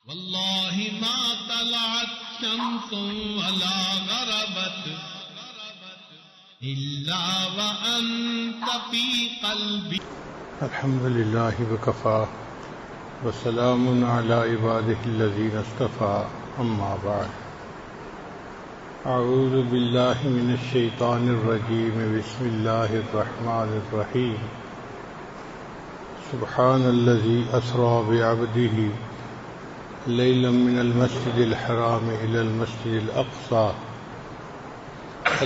والله ما طلعت شمس ولا غربت إلا وأنت في قلبي. الحمد لله وكفى وسلام على عباده الذين اصطفى أما بعد. أعوذ بالله من الشيطان الرجيم. بسم الله الرحمن الرحيم. سبحان الذي أسرى بعبده ليلا من المسجد الحرام إلى المسجد الأقصى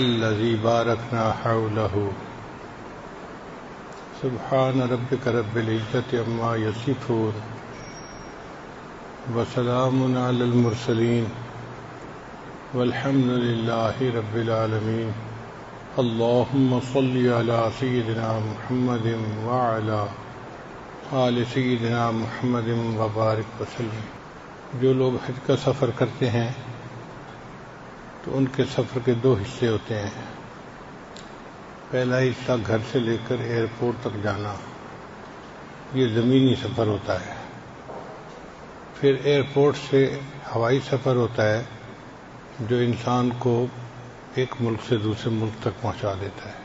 الذي باركنا حوله. سبحان ربك رب العزة عما يصفون وسلام على المرسلين والحمد لله رب العالمين. اللهم صل على سيدنا محمد وعلى آل سیدنا محمد وبارک وسلم. جو لوگ حج کا سفر کرتے ہیں تو ان کے سفر کے دو حصے ہوتے ہیں. پہلا حصہ گھر سے لے کر ایئرپورٹ تک جانا، یہ زمینی سفر ہوتا ہے. پھر ایئرپورٹ سے ہوائی سفر ہوتا ہے جو انسان کو ایک ملک سے دوسرے ملک تک پہنچا دیتا ہے.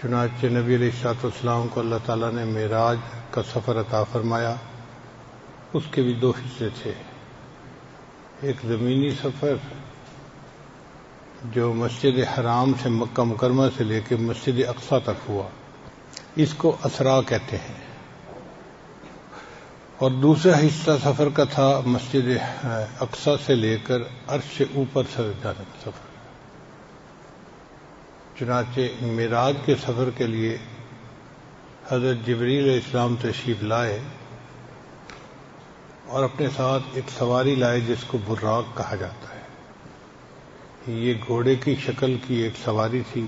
چنانچہ نبی علیہ السلام کو اللہ تعالیٰ نے معراج کا سفر عطا فرمایا. اس کے بھی دو حصے تھے. ایک زمینی سفر جو مسجد حرام سے مکہ مکرمہ سے لے کے مسجد اقصیٰ تک ہوا، اس کو اسرا کہتے ہیں. اور دوسرا حصہ سفر کا تھا مسجد اقصیٰ سے لے کر عرش سے اوپر سے جانے کا سفر. چنانچہ معراج کے سفر کے لیے حضرت جبریل علیہ السلام تشریف لائے اور اپنے ساتھ ایک سواری لائے جس کو براق کہا جاتا ہے. یہ گھوڑے کی شکل کی ایک سواری تھی.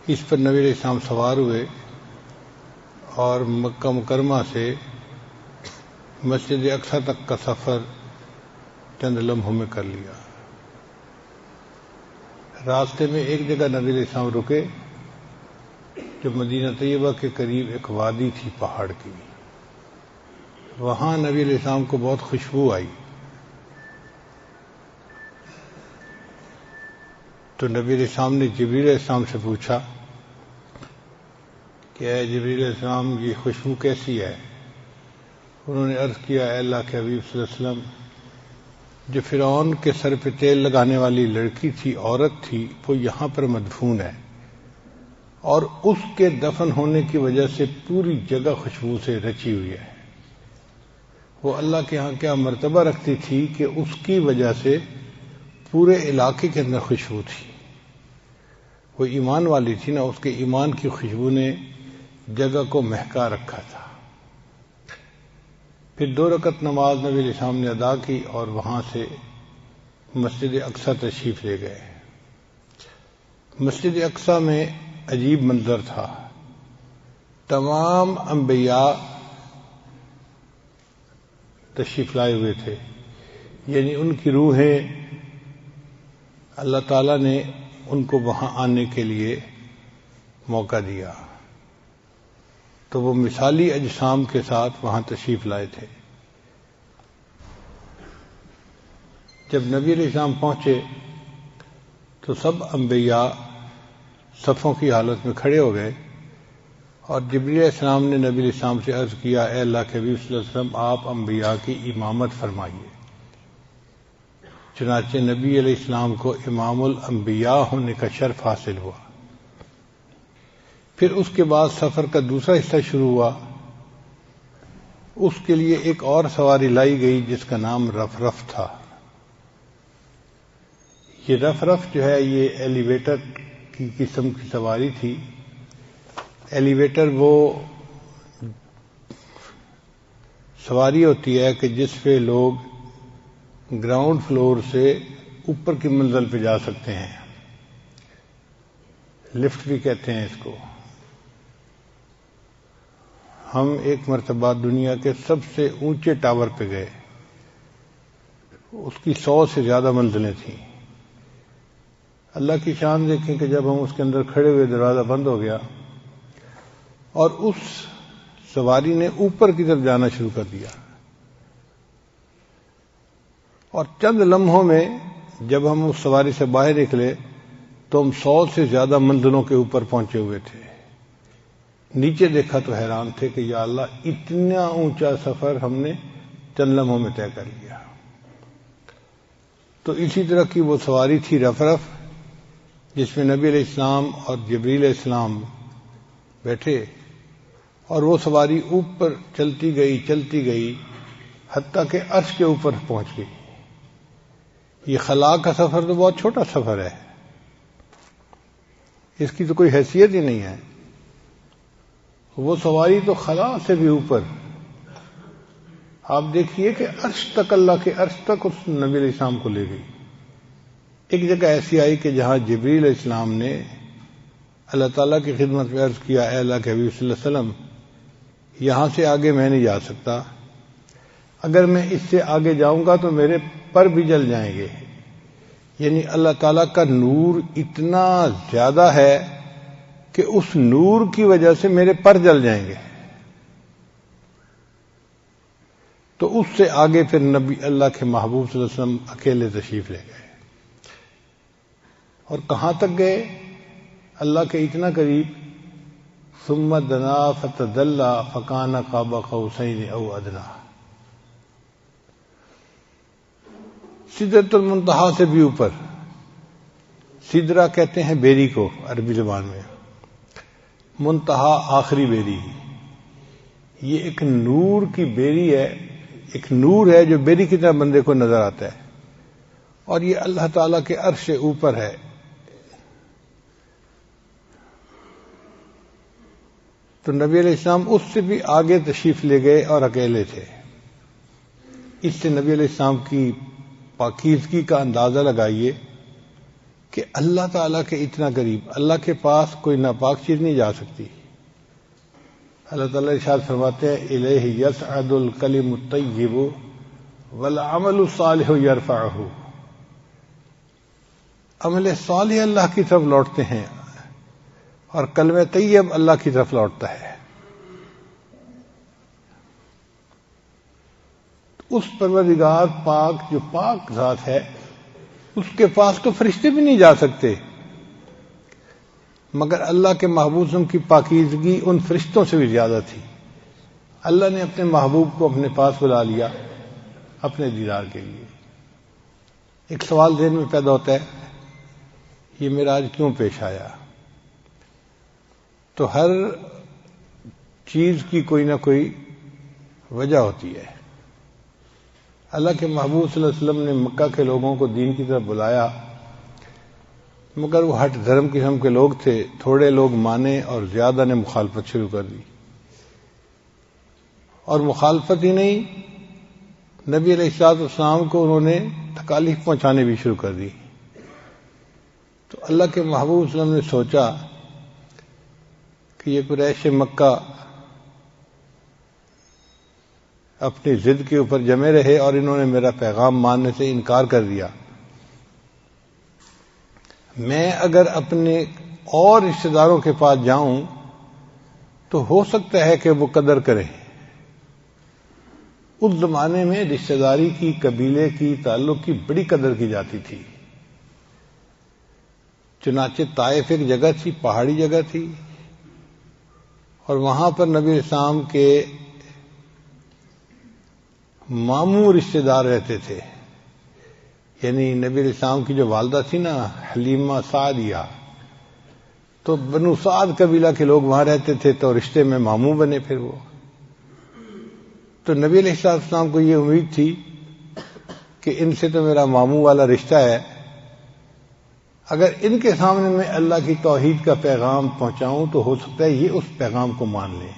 اس پر نبی علیہ السلام سوار ہوئے اور مکہ مکرمہ سے مسجد اقصیٰ تک کا سفر چند لمحوں میں کر لیا. راستے میں ایک جگہ نبی علیہ السلام رکے جو مدینہ طیبہ کے قریب ایک وادی تھی پہاڑ کی. وہاں نبی علیہ السلام کو بہت خوشبو آئی تو نبی علیہ السلام نے جبریل علیہ السلام سے پوچھا کہ اے جبریل علیہ السلام یہ خوشبو کیسی ہے؟ انہوں نے عرض کیا اے اللہ کے حبیب صلی اللہ علیہ وسلم، جو فرعون کے سر پہ تیل لگانے والی لڑکی تھی، عورت تھی، وہ یہاں پر مدفون ہے اور اس کے دفن ہونے کی وجہ سے پوری جگہ خوشبو سے رچی ہوئی ہے. وہ اللہ کے ہاں کیا مرتبہ رکھتی تھی کہ اس کی وجہ سے پورے علاقے کے اندر خوشبو تھی. وہ ایمان والی تھی نا، اس کے ایمان کی خوشبو نے جگہ کو مہکا رکھا تھا. پھر 2 رکعت نماز نبی علیہ السلام نے ادا کی اور وہاں سے مسجد اقصیٰ تشریف لے گئے. مسجد اقصیٰ میں عجیب منظر تھا. تمام انبیاء تشریف لائے ہوئے تھے، یعنی ان کی روحیں اللہ تعالیٰ نے ان کو وہاں آنے کے لیے موقع دیا تو وہ مثالی اجسام کے ساتھ وہاں تشریف لائے تھے. جب نبی علیہ السلام پہنچے تو سب انبیاء صفوں کی حالت میں کھڑے ہو گئے اور جبریل علیہ السلام نے نبی علیہ السلام سے عرض کیا اے اللہ کے حبیب صلی اللہ علیہ وسلم آپ انبیاء کی امامت فرمائیے. چنانچہ نبی علیہ السلام کو امام الانبیاء ہونے کا شرف حاصل ہوا. پھر اس کے بعد سفر کا دوسرا حصہ شروع ہوا. اس کے لیے ایک اور سواری لائی گئی جس کا نام رفرف تھا. یہ رفرف جو ہے یہ ایلیویٹر کی قسم کی سواری تھی. ایلیویٹر وہ سواری ہوتی ہے کہ جس پہ لوگ گراؤنڈ فلور سے اوپر کی منزل پہ جا سکتے ہیں. لفٹ بھی کہتے ہیں اس کو. ہم ایک مرتبہ دنیا کے سب سے اونچے ٹاور پہ گئے. اس کی 100 سے زیادہ منزلیں تھیں. اللہ کی شان دیکھیں کہ جب ہم اس کے اندر کھڑے ہوئے دروازہ بند ہو گیا اور اس سواری نے اوپر کی طرف جانا شروع کر دیا. اور چند لمحوں میں جب ہم اس سواری سے باہر نکلے تو ہم 100 سے زیادہ منزلوں کے اوپر پہنچے ہوئے تھے. نیچے دیکھا تو حیران تھے کہ یا اللہ اتنا اونچا سفر ہم نے چند لمحوں میں طے کر لیا. تو اسی طرح کی وہ سواری تھی رف رف، جس میں نبی علیہ السلام اور جبریل علیہ السلام بیٹھے، اور وہ سواری اوپر چلتی گئی حتیٰ کہ عرش کے اوپر پہنچ گئی. یہ خلا کا سفر تو بہت چھوٹا سفر ہے، اس کی تو کوئی حیثیت ہی نہیں ہے. وہ سواری تو خلا سے بھی اوپر. آپ دیکھیے کہ عرش تک، اللہ کے عرش تک اس نبی علیہ السلام کو لے گئی. ایک جگہ ایسی آئی کہ جہاں جبریل علیہ السلام نے اللہ تعالیٰ کی خدمت میں عرض کیا، اے اللہ کے حبیب صلی اللہ علیہ وسلم، یہاں سے آگے میں نہیں جا سکتا، اگر میں اس سے آگے جاؤں گا تو میرے پر بھی جل جائیں گے. یعنی اللہ تعالیٰ کا نور اتنا زیادہ ہے کہ اس نور کی وجہ سے میرے پر جل جائیں گے. تو اس سے آگے پھر نبی اللہ کے محبوب صلی اللہ علیہ وسلم اکیلے تشریف لے گئے. اور کہاں تک گئے؟ اللہ کے اتنا قریب، ثم دنا فتدلى فکان قاب قوسین او ادنی. سدرۃ المنتہا سے بھی اوپر. سدرہ کہتے ہیں بیری کو عربی زبان میں، منتہا آخری بیری. یہ ایک نور کی بیری ہے، ایک نور ہے جو بیری کی طرح بندے کو نظر آتا ہے، اور یہ اللہ تعالیٰ کے عرش سے اوپر ہے. تو نبی علیہ السلام اس سے بھی آگے تشریف لے گئے اور اکیلے تھے. اس سے نبی علیہ السلام کی پاکیزگی کا اندازہ لگائیے کہ اللہ تعالیٰ کے اتنا قریب، اللہ کے پاس کوئی ناپاک چیز نہیں جا سکتی. اللہ تعالیٰ ارشاد فرماتے ہیں الیہ یصعد الکلم الطیب والعمل الصالح یرفعہ. عمل صالح اللہ کی طرف لوٹتے ہیں اور کلمہ طیب اللہ کی طرف لوٹتا ہے. اس پروردگار پاک جو پاک ذات ہے، اس کے پاس تو فرشتے بھی نہیں جا سکتے، مگر اللہ کے محبوب کی پاکیزگی ان فرشتوں سے بھی زیادہ تھی. اللہ نے اپنے محبوب کو اپنے پاس بلا لیا اپنے دیدار کے لیے. ایک سوال ذہن میں پیدا ہوتا ہے، یہ معراج کیوں پیش آیا؟ تو ہر چیز کی کوئی نہ کوئی وجہ ہوتی ہے. اللہ کے محبوب صلی اللہ علیہ وسلم نے مکہ کے لوگوں کو دین کی طرف بلایا، مگر وہ ہٹ دھرم قسم کے لوگ تھے. تھوڑے لوگ مانے اور زیادہ نے مخالفت شروع کر دی. اور مخالفت ہی نہیں، نبی علیہ السلام کو انہوں نے تکالیف پہنچانے بھی شروع کر دی. تو اللہ کے محبوب صلی اللہ علیہ وسلم نے سوچا کہ یہ قریش مکہ اپنی ضد کے اوپر جمے رہے اور انہوں نے میرا پیغام ماننے سے انکار کر دیا. میں اگر اپنے اور رشتہ داروں کے پاس جاؤں تو ہو سکتا ہے کہ وہ قدر کریں. اس زمانے میں رشتہ داری کی، قبیلے کی، تعلق کی بڑی قدر کی جاتی تھی. چنانچہ طائف ایک جگہ تھی، پہاڑی جگہ تھی، اور وہاں پر نبی اسلام کے ماموں رشتہ دار رہتے تھے. یعنی نبی اسلام کی جو والدہ تھی نا، حلیمہ سعدیہ، تو بنو سعد قبیلہ کے لوگ وہاں رہتے تھے، تو رشتے میں ماموں بنے پھر وہ. تو نبی علیہ السلام کو یہ امید تھی کہ ان سے تو میرا ماموں والا رشتہ ہے، اگر ان کے سامنے میں اللہ کی توحید کا پیغام پہنچاؤں تو ہو سکتا ہے یہ اس پیغام کو مان لیں.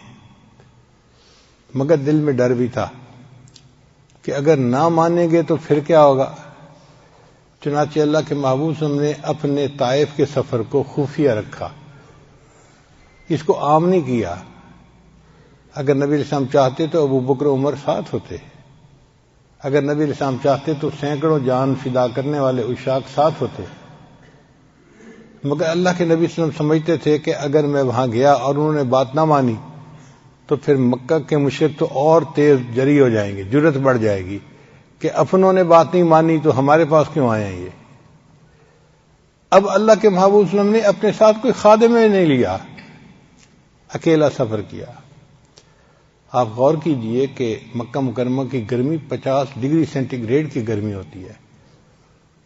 مگر دل میں ڈر بھی تھا کہ اگر نہ مانیں گے تو پھر کیا ہوگا. چنانچہ اللہ کے محبوب صلی اللہ علیہ وسلم نے اپنے طائف کے سفر کو خفیہ رکھا، اس کو عام نہیں کیا. اگر نبی علیہ السلام چاہتے تو ابو بکر عمر ساتھ ہوتے، اگر نبی علیہ السلام چاہتے تو سینکڑوں جان فدا کرنے والے عشاق ساتھ ہوتے. مگر اللہ کے نبی صلی اللہ علیہ وسلم سمجھتے تھے کہ اگر میں وہاں گیا اور انہوں نے بات نہ مانی تو پھر مکہ کے مشرک تو اور تیز جری ہو جائیں گے، جرت بڑھ جائے گی کہ اپنوں نے بات نہیں مانی تو ہمارے پاس کیوں آئے ہیں یہ. اب اللہ کے محبوب صلی اللہ علیہ وسلم نے اپنے ساتھ کوئی خادم نہیں لیا، اکیلا سفر کیا. آپ غور کیجئے کہ مکہ مکرمہ کی گرمی 50 ڈگری سینٹی گریڈ کی گرمی ہوتی ہے،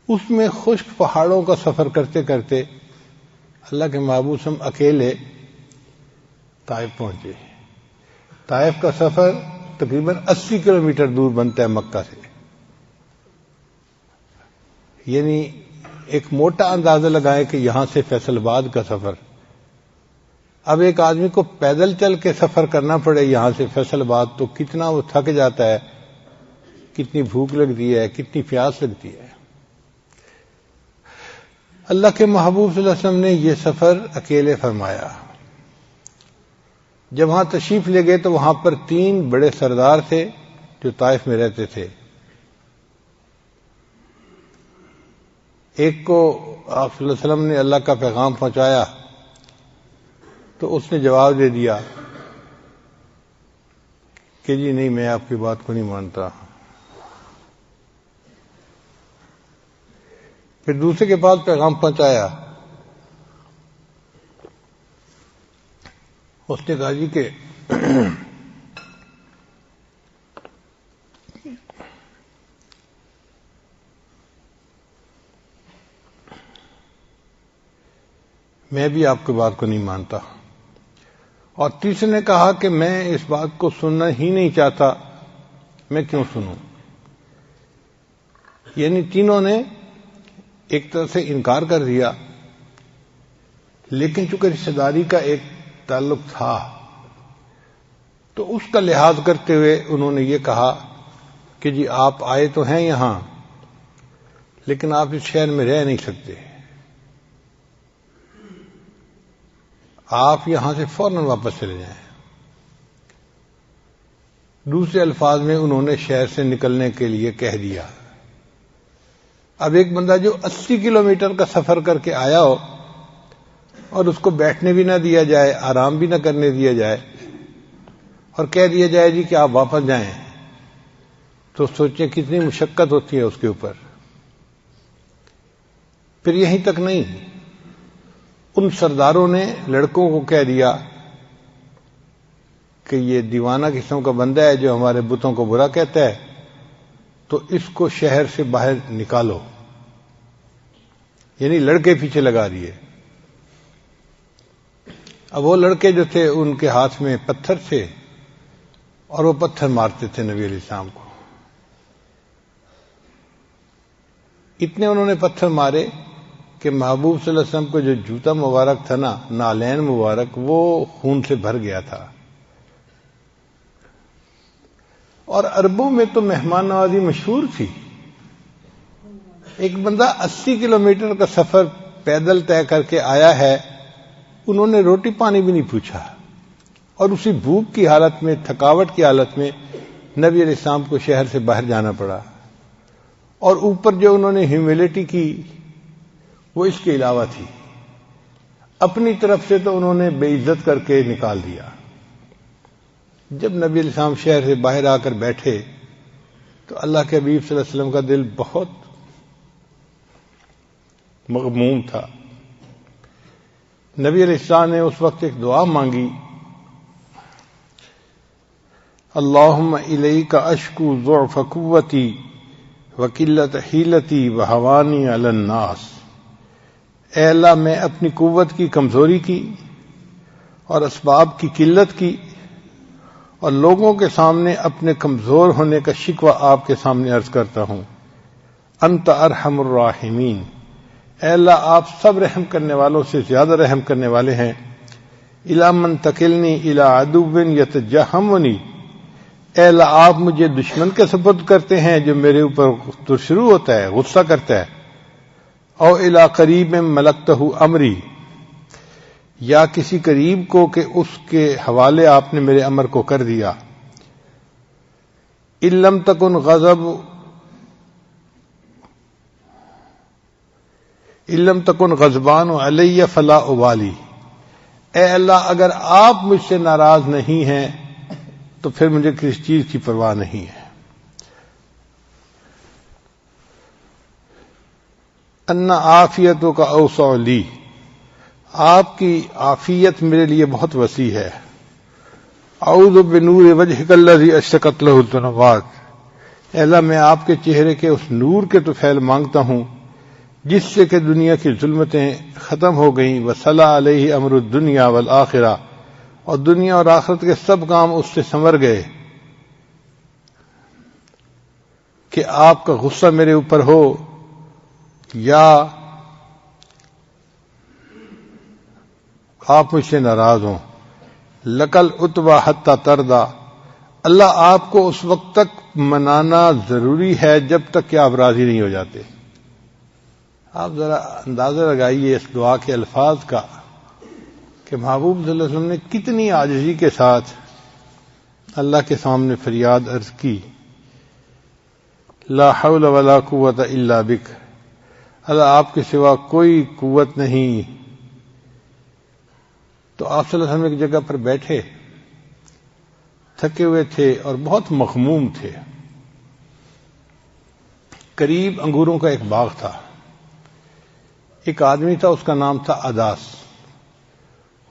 اس میں خشک پہاڑوں کا سفر کرتے کرتے اللہ کے محبوب صلی اللہ علیہ وسلم اکیلے طائف پہنچے. طائف کا سفر تقریباً 80 کلومیٹر دور بنتا ہے مکہ سے. یعنی ایک موٹا اندازہ لگائے کہ یہاں سے فیصل آباد کا سفر. اب ایک آدمی کو پیدل چل کے سفر کرنا پڑے یہاں سے فیصل آباد تو کتنا وہ تھک جاتا ہے، کتنی بھوک لگتی ہے، کتنی پیاس لگتی ہے. اللہ کے محبوب صلی اللہ علیہ وسلم نے یہ سفر اکیلے فرمایا. جب وہاں تشریف لے گئے تو وہاں پر 3 بڑے سردار تھے جو طائف میں رہتے تھے. ایک کو آپ صلی اللہ علیہ وسلم نے اللہ کا پیغام پہنچایا تو اس نے جواب دے دیا کہ جی نہیں، میں آپ کی بات کو نہیں مانتا. پھر دوسرے کے پاس پیغام پہنچایا، اس نے کہا جی کہ میں بھی آپ کی بات کو نہیں مانتا. اور تیسرے نے کہا کہ میں اس بات کو سننا ہی نہیں چاہتا، میں کیوں سنوں. یعنی تینوں نے ایک طرح سے انکار کر دیا، لیکن چونکہ رشتہ داری کا ایک تعلق تھا تو اس کا لحاظ کرتے ہوئے انہوں نے یہ کہا کہ جی آپ آئے تو ہیں یہاں، لیکن آپ اس شہر میں رہ نہیں سکتے، آپ یہاں سے فوراً واپس چلے جائیں. دوسرے الفاظ میں انہوں نے شہر سے نکلنے کے لیے کہہ دیا. اب ایک بندہ جو 80 کلومیٹر کا سفر کر کے آیا ہو اور اس کو بیٹھنے بھی نہ دیا جائے، آرام بھی نہ کرنے دیا جائے، اور کہہ دیا جائے جی کہ آپ واپس جائیں، تو سوچیں کتنی مشقت ہوتی ہے اس کے اوپر. پھر یہیں تک نہیں، ان سرداروں نے لڑکوں کو کہہ دیا کہ یہ دیوانہ قسم کا بندہ ہے جو ہمارے بتوں کو برا کہتا ہے، تو اس کو شہر سے باہر نکالو. یعنی لڑکے پیچھے لگا دیے. اب وہ لڑکے جو تھے ان کے ہاتھ میں پتھر تھے اور وہ پتھر مارتے تھے نبی علیہ السلام کو. اتنے انہوں نے پتھر مارے کہ محبوب صلی اللہ علیہ وسلم کو جو جوتا مبارک تھا نا، نالین مبارک، وہ خون سے بھر گیا تھا. اور عربوں میں تو مہمان نوازی مشہور تھی. ایک بندہ 80 کلومیٹر کا سفر پیدل طے کر کے آیا ہے، انہوں نے روٹی پانی بھی نہیں پوچھا، اور اسی بھوک کی حالت میں، تھکاوٹ کی حالت میں نبی علیہ السلام کو شہر سے باہر جانا پڑا. اور اوپر جو انہوں نے ہیوملٹی کی وہ اس کے علاوہ تھی. اپنی طرف سے تو انہوں نے بے عزت کر کے نکال دیا. جب نبی علیہ السلام شہر سے باہر آ کر بیٹھے تو اللہ کے حبیب صلی اللہ علیہ وسلم کا دل بہت مغموم تھا. نبی علیہ السلام نے اس وقت ایک دعا مانگی، اللہم الیک اشکو ضعف قوتی وقلت حیلتی وہوانی علی الناس. اے اللہ، میں اپنی قوت کی کمزوری کی اور اسباب کی قلت کی اور لوگوں کے سامنے اپنے کمزور ہونے کا شکوہ آپ کے سامنے عرض کرتا ہوں. انت ارحم الراحمین. اے اللہ، آپ سب رحم کرنے والوں سے زیادہ رحم کرنے والے ہیں. الی من تکلنی الی عدو یتجہمنی. اے اللہ، آپ مجھے دشمن کے سپرد کرتے ہیں جو میرے اوپر شروع ہوتا ہے، غصہ کرتا ہے. او الی قریب ملکتہ امری. یا کسی قریب کو کہ اس کے حوالے آپ نے میرے امر کو کر دیا. ان لم تکن غضبان علی فلا ابالی. اے اللہ، اگر آپ مجھ سے ناراض نہیں ہیں تو پھر مجھے کسی چیز کی پرواہ نہیں ہے. ان عافیتوں کا اوسع لی، آپ کی عافیت میرے لیے بہت وسیع ہے. اعوذ بنور وجهک الذی اشرقت له الظلمات، اے اللہ میں آپ کے چہرے کے اس نور کے طفیل مانگتا ہوں جس سے کہ دنیا کی ظلمتیں ختم ہو گئیں. وصلح علیہ امر الدنیا والآخرہ، اور دنیا اور آخرت کے سب کام اس سے سنور گئے. کہ آپ کا غصہ میرے اوپر ہو یا آپ مجھ سے ناراض ہوں. لکل اتبا حتی تردا، اللہ آپ کو اس وقت تک منانا ضروری ہے جب تک کہ آپ راضی نہیں ہو جاتے. آپ ذرا اندازہ لگائیے اس دعا کے الفاظ کا کہ محبوب صلی اللہ علیہ وسلم نے کتنی عاجزی کے ساتھ اللہ کے سامنے فریاد عرض کی. لا حول ولا قوت الا بک، اللہ آپ کے سوا کوئی قوت نہیں. تو آپ صلی اللہ علیہ وسلم ایک جگہ پر بیٹھے، تھکے ہوئے تھے اور بہت مغموم تھے. قریب انگوروں کا ایک باغ تھا. ایک آدمی تھا، اس کا نام تھا اداس.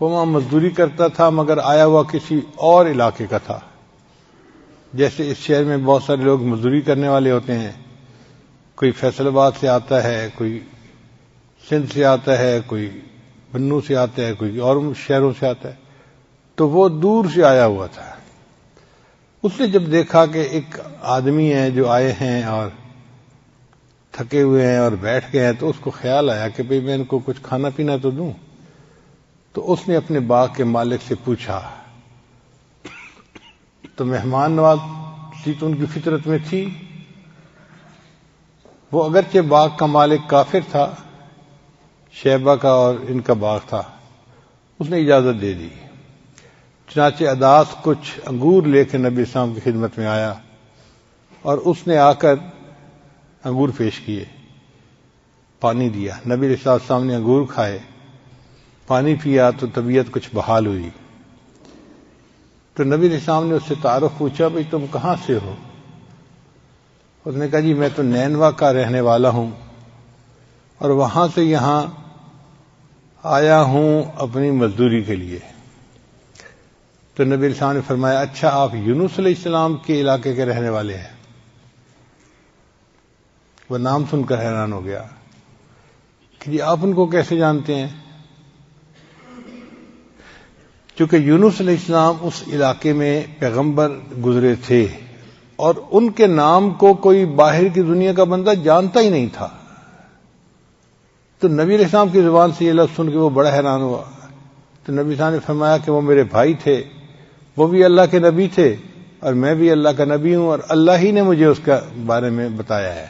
وہ وہاں مزدوری کرتا تھا مگر آیا ہوا کسی اور علاقے کا تھا. جیسے اس شہر میں بہت سارے لوگ مزدوری کرنے والے ہوتے ہیں، کوئی فیصل آباد سے آتا ہے، کوئی سندھ سے آتا ہے، کوئی بنو سے آتا ہے، کوئی اور شہروں سے آتا ہے. تو وہ دور سے آیا ہوا تھا. اس نے جب دیکھا کہ ایک آدمی ہے جو آئے ہیں اور تھکے ہوئے ہیں اور بیٹھ گئے ہیں، تو اس کو خیال آیا کہ بھئی میں ان کو کچھ کھانا پینا تو دوں. تو اس نے اپنے باغ کے مالک سے پوچھا. تو مہمان نوازی تو ان کی فطرت میں تھی. وہ اگرچہ باغ کا مالک کافر تھا، شیبہ کا اور ان کا باغ تھا، اس نے اجازت دے دی. چنانچہ اداس کچھ انگور لے کے نبی اسلام کی خدمت میں آیا اور اس نے آ کر انگور پیش کیے، پانی دیا. نبی علیہ السلام نے انگور کھائے، پانی پیا تو طبیعت کچھ بحال ہوئی. تو نبی علیہ السلام نے اس سے تعارف پوچھا، بھئی تم کہاں سے ہو؟ اس نے کہا جی میں تو نینوا کا رہنے والا ہوں اور وہاں سے یہاں آیا ہوں اپنی مزدوری کے لیے. تو نبی علیہ السلام نے فرمایا اچھا آپ یونس علیہ السلام کے علاقے کے رہنے والے ہیں؟ وہ نام سن کر حیران ہو گیا کہ جی آپ ان کو کیسے جانتے ہیں؟ چونکہ یونس علیہ السلام اس علاقے میں پیغمبر گزرے تھے اور ان کے نام کو کوئی باہر کی دنیا کا بندہ جانتا ہی نہیں تھا. تو نبی علیہ السلام کی زبان سے یہ لفظ سن کے وہ بڑا حیران ہوا. تو نبی صاحب نے فرمایا کہ وہ میرے بھائی تھے، وہ بھی اللہ کے نبی تھے اور میں بھی اللہ کا نبی ہوں، اور اللہ ہی نے مجھے اس کا بارے میں بتایا ہے.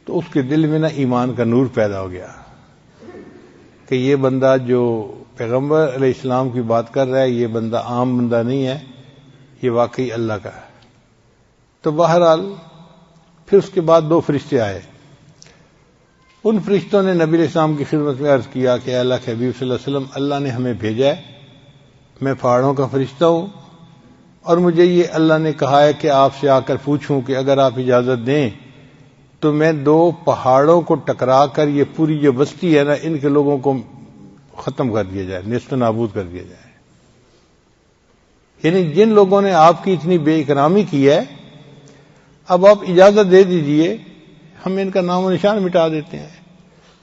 تو اس کے دل میں نا ایمان کا نور پیدا ہو گیا کہ یہ بندہ جو پیغمبر علیہ السلام کی بات کر رہا ہے یہ بندہ عام بندہ نہیں ہے، یہ واقعی اللہ کا ہے. تو بہرحال پھر اس کے بعد 2 فرشتے آئے. ان فرشتوں نے نبی علیہ السلام کی خدمت میں عرض کیا کہ اللہ کے حبیب صلی اللہ علیہ وسلم اللہ نے ہمیں بھیجا ہے، میں پہاڑوں کا فرشتہ ہوں اور مجھے یہ اللہ نے کہا ہے کہ آپ سے آ کر پوچھوں کہ اگر آپ اجازت دیں تو میں 2 پہاڑوں کو ٹکرا کر یہ پوری جو بستی ہے نا ان کے لوگوں کو ختم کر دیا جائے، نیست و نابود کر دیا جائے. یعنی جن لوگوں نے آپ کی اتنی بے اکرامی کی ہے اب آپ اجازت دے دیجئے ہم ان کا نام و نشان مٹا دیتے ہیں.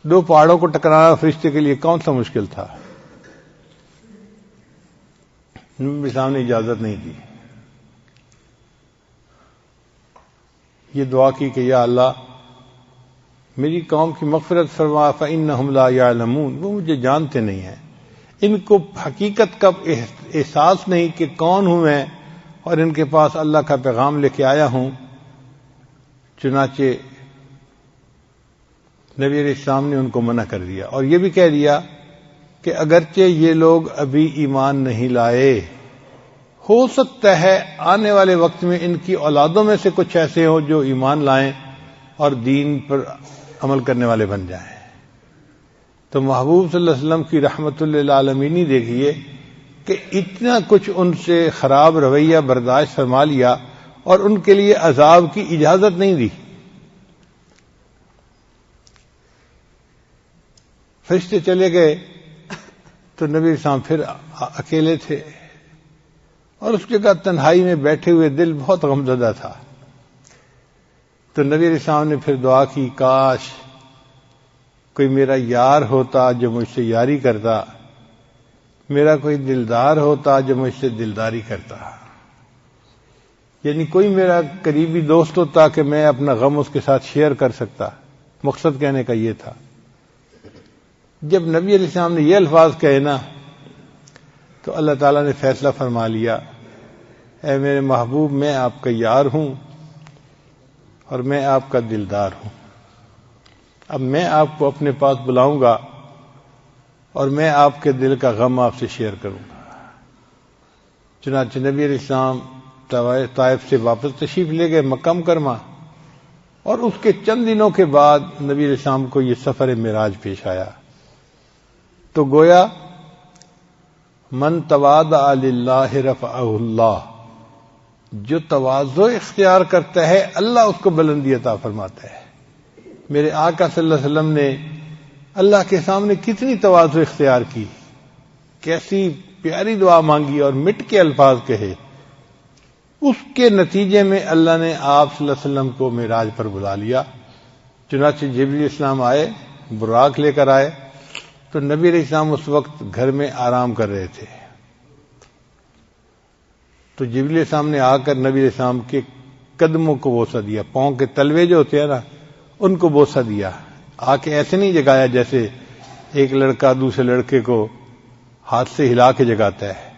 2 پہاڑوں کو ٹکرانا فرشتے کے لیے کون سا مشکل تھا؟ نبی صاحب نے اجازت نہیں دی. یہ دعا کی کہ یا اللہ میری قوم کی مغفرت فرما، فإنہم لا یعلمون، وہ مجھے جانتے نہیں ہیں، ان کو حقیقت کا احساس نہیں کہ کون ہوں میں اور ان کے پاس اللہ کا پیغام لے کے آیا ہوں. چنانچہ نبی علیہ السلام نے ان کو منع کر دیا اور یہ بھی کہہ دیا کہ اگرچہ یہ لوگ ابھی ایمان نہیں لائے، ہو سکتا ہے آنے والے وقت میں ان کی اولادوں میں سے کچھ ایسے ہوں جو ایمان لائیں اور دین پر عمل کرنے والے بن جائیں. تو محبوب صلی اللہ علیہ وسلم کی رحمت للعالمین دیکھیے کہ اتنا کچھ ان سے خراب رویہ برداشت فرما لیا اور ان کے لیے عذاب کی اجازت نہیں دی. فرشتے چلے گئے تو نبی علیہ السلام پھر اکیلے تھے، اور اس جگہ تنہائی میں بیٹھے ہوئے دل بہت غمزدہ تھا۔ تو نبی علیہ السلام نے پھر دعا کی، کاش کوئی میرا یار ہوتا جو مجھ سے یاری کرتا، میرا کوئی دلدار ہوتا جو مجھ سے دلداری کرتا، یعنی کوئی میرا قریبی دوست ہوتا کہ میں اپنا غم اس کے ساتھ شیئر کر سکتا۔ مقصد کہنے کا یہ تھا۔ جب نبی علیہ السلام نے یہ الفاظ کہے نا تو اللہ تعالیٰ نے فیصلہ فرما لیا، اے میرے محبوب، میں آپ کا یار ہوں اور میں آپ کا دلدار ہوں۔ اب میں آپ کو اپنے پاس بلاؤں گا اور میں آپ کے دل کا غم آپ سے شیئر کروں گا۔ چنانچہ نبی علیہ السلام طائف سے واپس تشریف لے گئے مکہ مکرمہ، اور اس کے چند دنوں کے بعد نبی علیہ السلام کو یہ سفر معراج پیش آیا۔ تو گویا من تواضع للہ رفعہ اللہ، جو تواضع اختیار کرتا ہے اللہ اس کو بلندی عطا فرماتا ہے۔ میرے آقا صلی اللہ علیہ وسلم نے اللہ کے سامنے کتنی تواضع اختیار کی، کیسی پیاری دعا مانگی اور مٹ کے الفاظ کہے، اس کے نتیجے میں اللہ نے آپ صلی اللہ علیہ وسلم کو معراج پر بلا لیا۔ چنانچہ جبریل السلام آئے، براق لے کر آئے، تو نبی علیہ السلام اس وقت گھر میں آرام کر رہے تھے۔ تو جبریل السلام نے آ کر نبی علیہ السلام کے قدموں کو بوسہ دیا، پاؤں کے تلوے جو ہوتے ہیں نا ان کو بوسہ دیا۔ آ کے ایسے نہیں جگایا جیسے ایک لڑکا دوسرے لڑکے کو ہاتھ سے ہلا کے جگاتا ہے،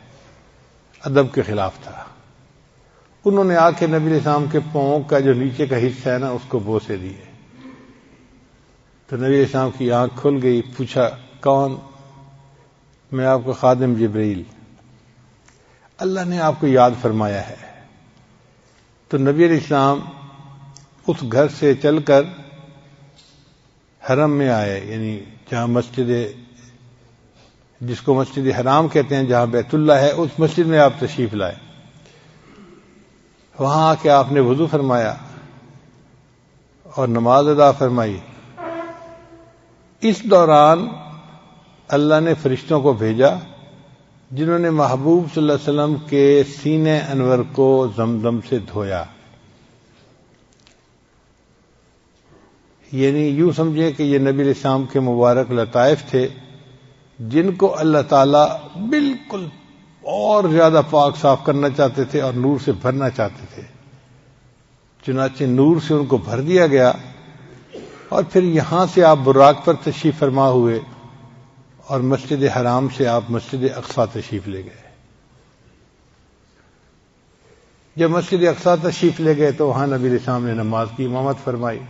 ادب کے خلاف تھا۔ انہوں نے آ کے نبی علیہ السلام کے پاؤں کا جو نیچے کا حصہ ہے نا اس کو بوسے دیے۔ تو نبی علیہ السلام کی آنکھ کھل گئی، پوچھا کون؟ میں آپ کا خادم جبریل، اللہ نے آپ کو یاد فرمایا ہے۔ تو نبی علیہ السلام اس گھر سے چل کر حرم میں آئے، یعنی جہاں مسجد جس کو مسجد حرام کہتے ہیں، جہاں بیت اللہ ہے، اس مسجد میں آپ تشریف لائے۔ وہاں آ کے آپ نے وضو فرمایا اور نماز ادا فرمائی۔ اس دوران اللہ نے فرشتوں کو بھیجا جنہوں نے محبوب صلی اللہ علیہ وسلم کے سینے انور کو زمزم سے دھویا۔ یعنی یوں سمجھیں کہ یہ نبی علیہ السلام کے مبارک لطائف تھے جن کو اللہ تعالیٰ بالکل اور زیادہ پاک صاف کرنا چاہتے تھے اور نور سے بھرنا چاہتے تھے۔ چنانچہ نور سے ان کو بھر دیا گیا، اور پھر یہاں سے آپ براق پر تشریف فرما ہوئے اور مسجد حرام سے آپ مسجد اقصی تشریف لے گئے۔ جب مسجد اقصی تشریف لے گئے تو وہاں نبی علیہ السلام نے نماز کی امامت فرمائی۔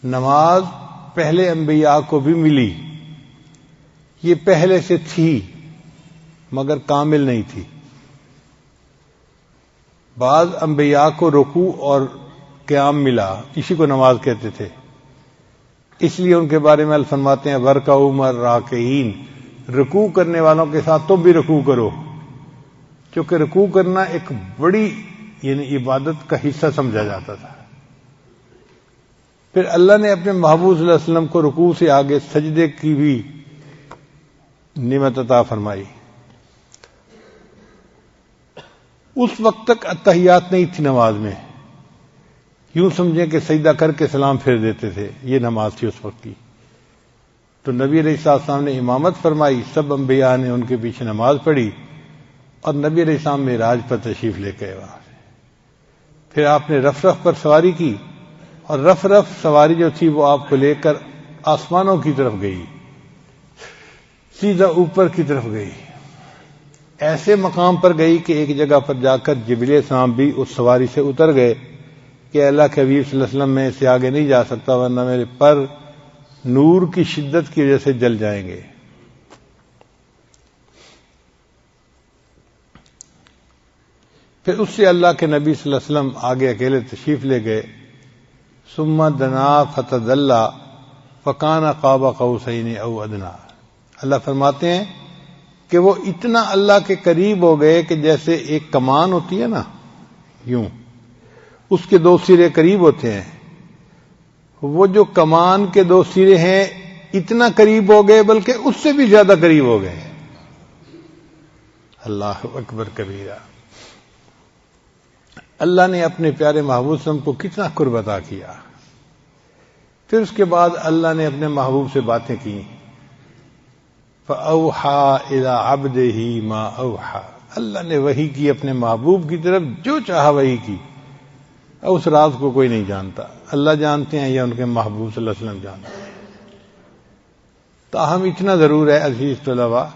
نماز پہلے انبیاء کو بھی ملی، یہ پہلے سے تھی مگر کامل نہیں تھی۔ بعض انبیاء کو رکوع اور قیام ملا، اسی کو نماز کہتے تھے، اس لیے ان کے بارے میں اللہ فرماتے ہیں وَرْكَعُوا مَعَ الرَّاكِعِينَ، رکوع کرنے والوں کے ساتھ تم بھی رکوع کرو، کیونکہ رکوع کرنا ایک بڑی یعنی عبادت کا حصہ سمجھا جاتا تھا۔ پھر اللہ نے اپنے محبوب صلی اللہ علیہ وسلم کو رکوع سے آگے سجدے کی بھی نعمت عطا فرمائی۔ اس وقت تک اتحیات نہیں تھی نماز میں، یوں سمجھیں کہ سجدہ کر کے سلام پھیر دیتے تھے، یہ نماز تھی اس وقت کی۔ تو نبی علیہ السلام نے امامت فرمائی، سب انبیاء نے ان کے پیچھے نماز پڑھی، اور نبی علیہ السلام معراج پر تشریف لے گئے وہاں سے۔ پھر آپ نے رف رف پر سواری کی، اور رف رف سواری جو تھی وہ آپ کو لے کر آسمانوں کی طرف گئی، سیدھا اوپر کی طرف گئی، ایسے مقام پر گئی کہ ایک جگہ پر جا کر جبریل السلام بھی اس سواری سے اتر گئے کہ اللہ کے حبیب صلی اللہ علیہ وسلم میں اس سے آگے نہیں جا سکتا ورنہ میرے پر نور کی شدت کی وجہ سے جل جائیں گے۔ پھر اس سے اللہ کے نبی صلی اللہ علیہ وسلم آگے اکیلے تشریف لے گئے۔ ثم دنا فتدلى فكان قاب قوسين او ادنى، اللہ فرماتے ہیں کہ وہ اتنا اللہ کے قریب ہو گئے کہ جیسے ایک کمان ہوتی ہے نا، یوں اس کے دو سرے قریب ہوتے ہیں، وہ جو کمان کے دو سرے ہیں اتنا قریب ہو گئے بلکہ اس سے بھی زیادہ قریب ہو گئے. اللہ اکبر کبیرہ. اللہ نے اپنے پیارے محبوب صلی اللہ علیہ وسلم کو کتنا قرب عطا کیا. پھر اس کے بعد اللہ نے اپنے محبوب سے باتیں کی. فَأَوْحَى إِلَىٰ عَبْدِهِ مَا أَوْحَى. اللہ نے وحی کی اپنے محبوب کی طرف جو چاہا وحی کی. اس راز کو کوئی نہیں جانتا، اللہ جانتے ہیں یا ان کے محبوب صلی اللہ علیہ وسلم جانتے ہیں. تاہم اتنا ضرور ہے عزیز طلباء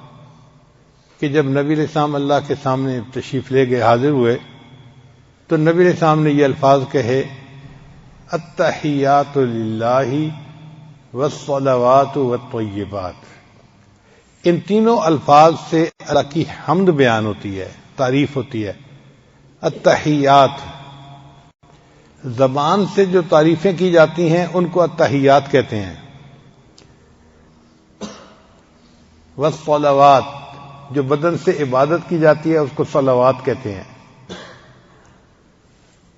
کہ جب نبی علیہ السلام اللہ کے سامنے تشریف لے گئے، حاضر ہوئے، تو نبی علیہ السلام نے یہ الفاظ کہے: التحیات للہ والصلوات والطیبات. ان تینوں الفاظ سے اللہ کی حمد بیان ہوتی ہے، تعریف ہوتی ہے. التحیات، زبان سے جو تعریفیں کی جاتی ہیں ان کو التحیات کہتے ہیں. والصلوات، جو بدن سے عبادت کی جاتی ہے اس کو صلوات کہتے ہیں.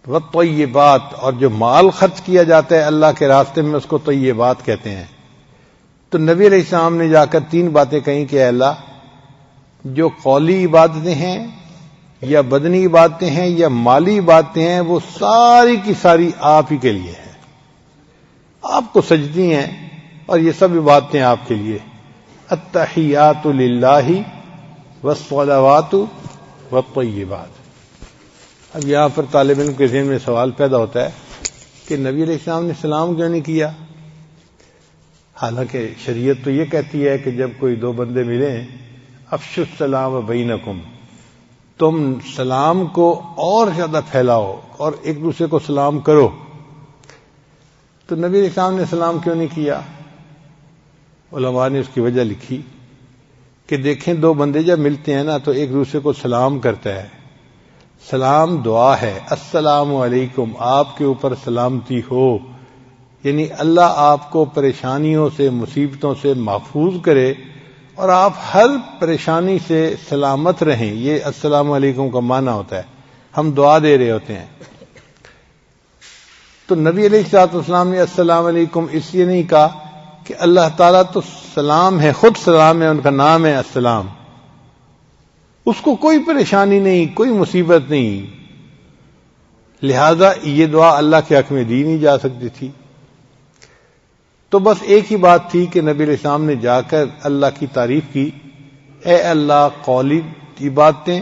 والطیبات، اور جو مال خرچ کیا جاتا ہے اللہ کے راستے میں اس کو طیبات کہتے ہیں. تو نبی علیہ السلام نے جا کر 3 باتیں کہیں کہ اے اللہ، جو قولی عبادتیں ہیں یا بدنی عبادتیں ہیں یا مالی عبادتیں ہیں وہ ساری کی ساری آپ ہی کے لیے ہیں، آپ کو سجدی ہیں اور یہ سب عبادتیں آپ کے لیے. التحیات للہ والصلوات والطیبات. اب یہاں پر طالب علم کے ذہن میں سوال پیدا ہوتا ہے کہ نبی علیہ السلام نے سلام کیوں نہیں کیا؟ حالانکہ شریعت تو یہ کہتی ہے کہ جب کوئی 2 بندے ملیں، افشوا السلام بینکم، تم سلام کو اور زیادہ پھیلاؤ اور ایک دوسرے کو سلام کرو. تو نبی علیہ السلام نے سلام کیوں نہیں کیا؟ علماء نے اس کی وجہ لکھی کہ دیکھیں 2 بندے جب ملتے ہیں نا تو ایک دوسرے کو سلام کرتا ہے. سلام دعا ہے. السلام علیکم، آپ کے اوپر سلامتی ہو، یعنی اللہ آپ کو پریشانیوں سے، مصیبتوں سے محفوظ کرے اور آپ ہر پریشانی سے سلامت رہیں. یہ السلام علیکم کا معنی ہوتا ہے. ہم دعا دے رہے ہوتے ہیں. تو نبی علیہ السلام نے السلام علیکم اس لیے نہیں کہا کہ اللہ تعالیٰ تو سلام ہے، خود سلام ہے، ان کا نام ہے السلام، اس کو کوئی پریشانی نہیں، کوئی مصیبت نہیں، لہذا یہ دعا اللہ کے حق میں دی نہیں جا سکتی تھی. تو بس ایک ہی بات تھی کہ نبی علیہ السلام نے جا کر اللہ کی تعریف کی. اے اللہ، قولی عبادتیں،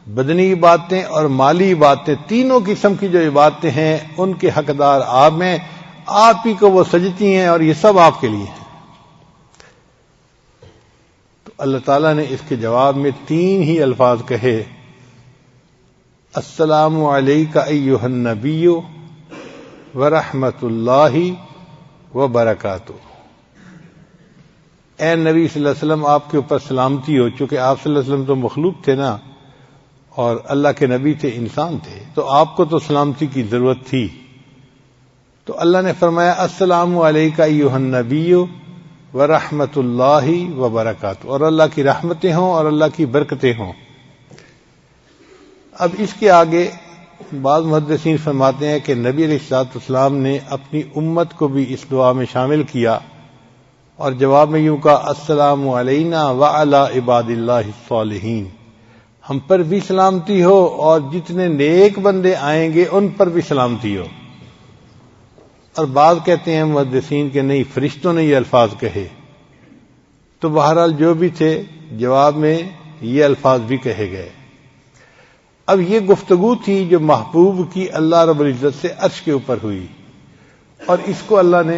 بدنی عبادتیں اور مالی عبادتیں، تینوں قسم کی جو عبادتیں ہیں ان کے حقدار آپ ہیں، آپ ہی کو وہ سجدتی ہیں اور یہ سب آپ کے لیے ہیں. تو اللہ تعالیٰ نے اس کے جواب میں 3 ہی الفاظ کہے: السلام علیک ایھا النبی ورحمۃ اللہ وبرکاتہ. اے نبی صلی اللہ علیہ وسلم، آپ کے اوپر سلامتی ہو. چونکہ آپ صلی اللہ علیہ وسلم تو مخلوق تھے نا، اور اللہ کے نبی تھے، انسان تھے، تو آپ کو تو سلامتی کی ضرورت تھی. تو اللہ نے فرمایا السلام علیک ایھا النبی ورحمۃ اللہ وبرکاتہ، اور اللہ کی رحمتیں ہوں اور اللہ کی برکتیں ہوں. اب اس کے آگے بعض محدثین فرماتے ہیں کہ نبی علیہ الصلوۃ والسلام نے اپنی امت کو بھی اس دعا میں شامل کیا اور جواب میں یوں کہا: السلام علینا وعلی عباد اللہ الصالحین. ہم پر بھی سلامتی ہو اور جتنے نیک بندے آئیں گے ان پر بھی سلامتی ہو. اور بعض کہتے ہیں محدثین کہ نہیں، فرشتوں نے یہ الفاظ کہے. تو بہرحال جو بھی تھے، جواب میں یہ الفاظ بھی کہے گئے. اب یہ گفتگو تھی جو محبوب کی اللہ رب العزت سے عرش کے اوپر ہوئی، اور اس کو اللہ نے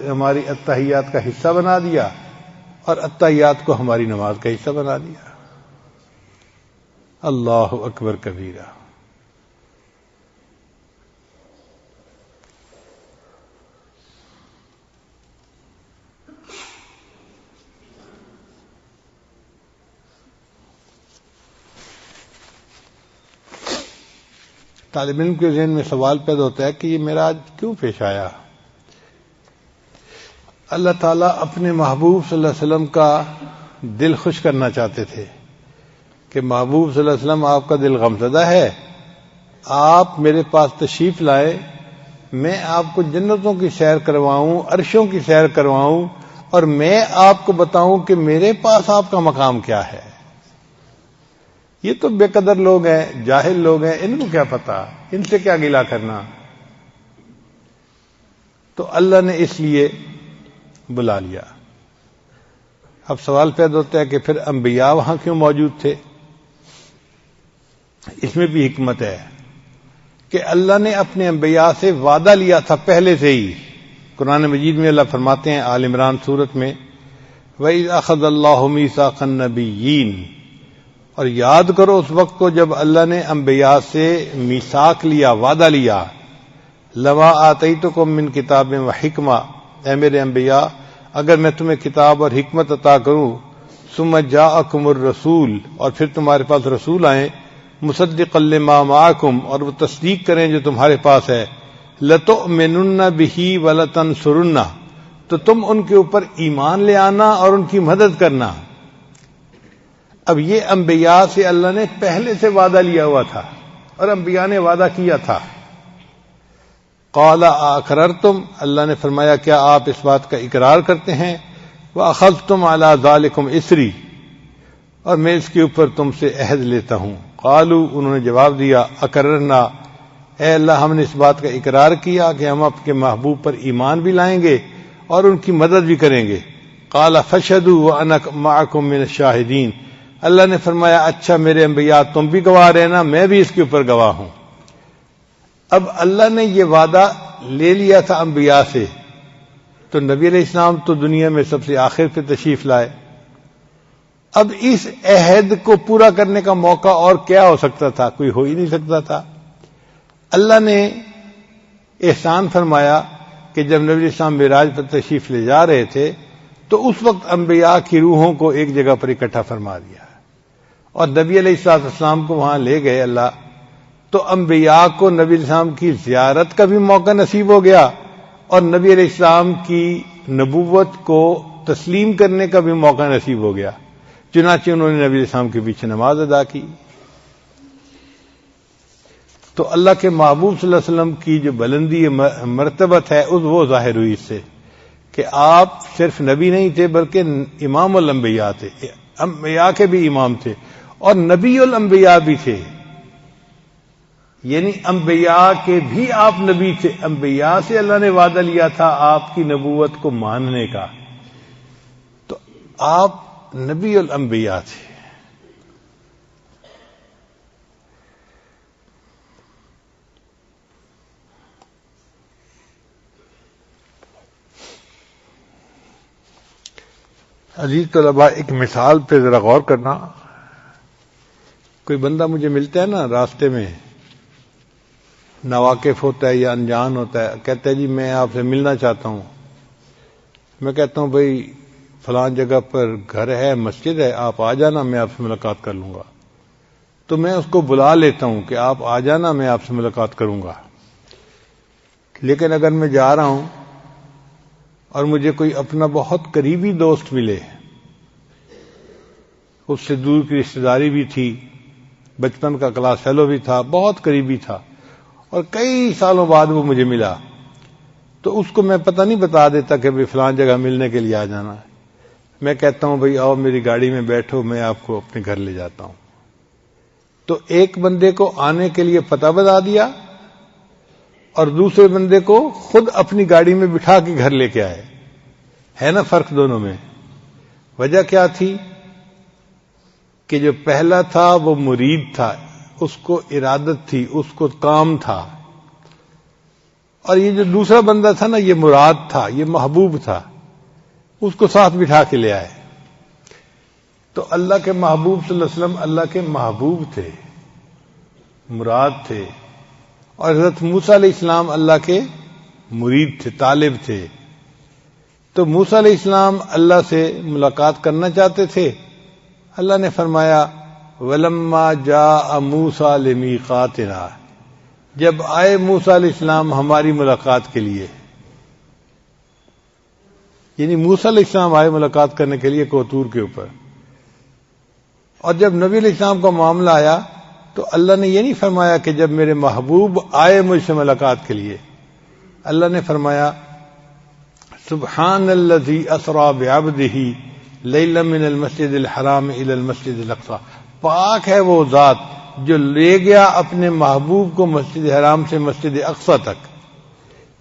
ہماری التحیات کا حصہ بنا دیا اور التحیات کو ہماری نماز کا حصہ بنا دیا. اللہ اکبر کبیرہ. طالب علم کے ذہن میں سوال پیدا ہوتا ہے کہ یہ معراج کیوں پیش آیا؟ اللہ تعالیٰ اپنے محبوب صلی اللہ علیہ وسلم کا دل خوش کرنا چاہتے تھے کہ محبوب صلی اللہ علیہ وسلم، آپ کا دل غمزدہ ہے، آپ میرے پاس تشریف لائے، میں آپ کو جنتوں کی سیر کرواؤں، عرشوں کی سیر کرواؤں، اور میں آپ کو بتاؤں کہ میرے پاس آپ کا مقام کیا ہے. یہ تو بے قدر لوگ ہیں، جاہل لوگ ہیں، ان کو کیا پتا، ان سے کیا گلہ کرنا. تو اللہ نے اس لیے بلا لیا. اب سوال پیدا ہوتا ہے کہ پھر انبیاء وہاں کیوں موجود تھے؟ اس میں بھی حکمت ہے کہ اللہ نے اپنے انبیاء سے وعدہ لیا تھا پہلے سے ہی. قرآن مجید میں اللہ فرماتے ہیں آل عمران سورت میں وَإِذْ أَخَذَ اللَّهُ مِيثَاقَ النَّبِيِّينَ، اور یاد کرو اس وقت کو جب اللہ نے انبیاء سے میثاق لیا، وعدہ لیا. لَمَا آتَيْتُكُم مِّن كِتَابٍ وَحِكْمَةٍ، اے میرے انبیاء اگر میں تمہیں کتاب اور حکمت عطا کروں، ثُمَّ جَاءَكُمُ الرَّسُولُ، اور پھر تمہارے پاس رسول آئیں، مُصَدِّقًا لِّمَا مَعَكُمْ، اور وہ تصدیق کریں جو تمہارے پاس ہے، لَتُؤْمِنُنَّ بِهِ وَلَتَنصُرُنَّ، تو تم ان کے اوپر ایمان لے آنا اور ان کی مدد کرنا. اب یہ انبیاء سے اللہ نے پہلے سے وعدہ لیا ہوا تھا اور انبیاء نے وعدہ کیا تھا. قال اقررتم، اللہ نے فرمایا کیا آپ اس بات کا اقرار کرتے ہیں، واخذتم علی ذالکم اسری، اور میں اس کے اوپر تم سے عہد لیتا ہوں. قالوا، انہوں نے جواب دیا اقررنا، اے اللہ ہم نے اس بات کا اقرار کیا کہ ہم اپنے محبوب پر ایمان بھی لائیں گے اور ان کی مدد بھی کریں گے. قال فاشهدوا وانا معكم من الشاہدین، اللہ نے فرمایا اچھا میرے انبیاء تم بھی گواہ رہنا، میں بھی اس کے اوپر گواہ ہوں. اب اللہ نے یہ وعدہ لے لیا تھا انبیاء سے، تو نبی علیہ السلام تو دنیا میں سب سے آخر پہ تشریف لائے. اب اس عہد کو پورا کرنے کا موقع اور کیا ہو سکتا تھا؟ کوئی ہو ہی نہیں سکتا تھا. اللہ نے احسان فرمایا کہ جب نبی علیہ السلام معراج پر تشریف لے جا رہے تھے تو اس وقت انبیاء کی روحوں کو ایک جگہ پر اکٹھا فرما دیا، اور نبی علیہ السلام کو وہاں لے گئے اللہ. تو انبیاء کو نبی علیہ السلام کی زیارت کا بھی موقع نصیب ہو گیا اور نبی علیہ السلام کی نبوت کو تسلیم کرنے کا بھی موقع نصیب ہو گیا. چنانچہ انہوں نے نبی علیہ السلام کے پیچھے نماز ادا کی. تو اللہ کے محبوب صلی اللہ علیہ وسلم کی جو بلندی مرتبت ہے وہ ظاہر ہوئی اس سے کہ آپ صرف نبی نہیں تھے بلکہ امام الانبیاء تھے، انبیاء کے بھی امام تھے اور نبی الانبیاء بھی تھے. یعنی انبیاء کے بھی آپ نبی تھے. انبیاء سے اللہ نے وعدہ لیا تھا آپ کی نبوت کو ماننے کا، تو آپ نبی الانبیاء تھے. عزیز طلباء، ایک مثال پہ ذرا غور کرنا. کوئی بندہ مجھے ملتا ہے نا راستے میں، ناواقف ہوتا ہے یا انجان ہوتا ہے، کہتا ہے جی میں آپ سے ملنا چاہتا ہوں. میں کہتا ہوں بھئی فلان جگہ پر گھر ہے، مسجد ہے، آپ آ جانا، میں آپ سے ملاقات کر لوں گا. تو میں اس کو بلا لیتا ہوں کہ آپ آ جانا، میں آپ سے ملاقات کروں گا. لیکن اگر میں جا رہا ہوں اور مجھے کوئی اپنا بہت قریبی دوست ملے، اس سے دور کی رشتہ داری بھی تھی، بچپن کا کلاس فیلو بھی تھا، بہت قریبی تھا، اور کئی سالوں بعد وہ مجھے ملا، تو اس کو میں پتہ نہیں بتا دیتا کہ فلان جگہ ملنے کے لیے آ جانا ہے. میں کہتا ہوں بھئی آؤ میری گاڑی میں بیٹھو، میں آپ کو اپنے گھر لے جاتا ہوں. تو ایک بندے کو آنے کے لیے پتہ بتا دیا اور دوسرے بندے کو خود اپنی گاڑی میں بٹھا کے گھر لے کے آئے. ہے نا فرق دونوں میں؟ وجہ کیا تھی کہ جو پہلا تھا وہ مرید تھا، اس کو ارادت تھی، اس کو کام تھا، اور یہ جو دوسرا بندہ تھا نا یہ مراد تھا، یہ محبوب تھا، اس کو ساتھ بٹھا کے لے آئے. تو اللہ کے محبوب صلی اللہ علیہ وسلم اللہ کے محبوب تھے، مراد تھے، اور حضرت موسیٰ علیہ السلام اللہ کے مرید تھے، طالب تھے. تو موسیٰ علیہ السلام اللہ سے ملاقات کرنا چاہتے تھے. اللہ نے فرمایا وَلَمَّا جَاءَ مُوسَىٰ لِمِيقَاتِنَا، جب آئے موسیٰ علیہ السلام ہماری ملاقات کے لیے، یعنی موسیٰ علیہ السلام آئے ملاقات کرنے کے لیے کوطور کے اوپر. اور جب نبی علیہ السلام کا معاملہ آیا تو اللہ نے یہ نہیں فرمایا کہ جب میرے محبوب آئے مجھ سے ملاقات کے لیے، اللہ نے فرمایا سبحان الذی اسری بعبدہ لیلا من المسجد الحرام الی المسجد الاقصی، پاک ہے وہ ذات جو لے گیا اپنے محبوب کو مسجد حرام سے مسجد اقصی تک.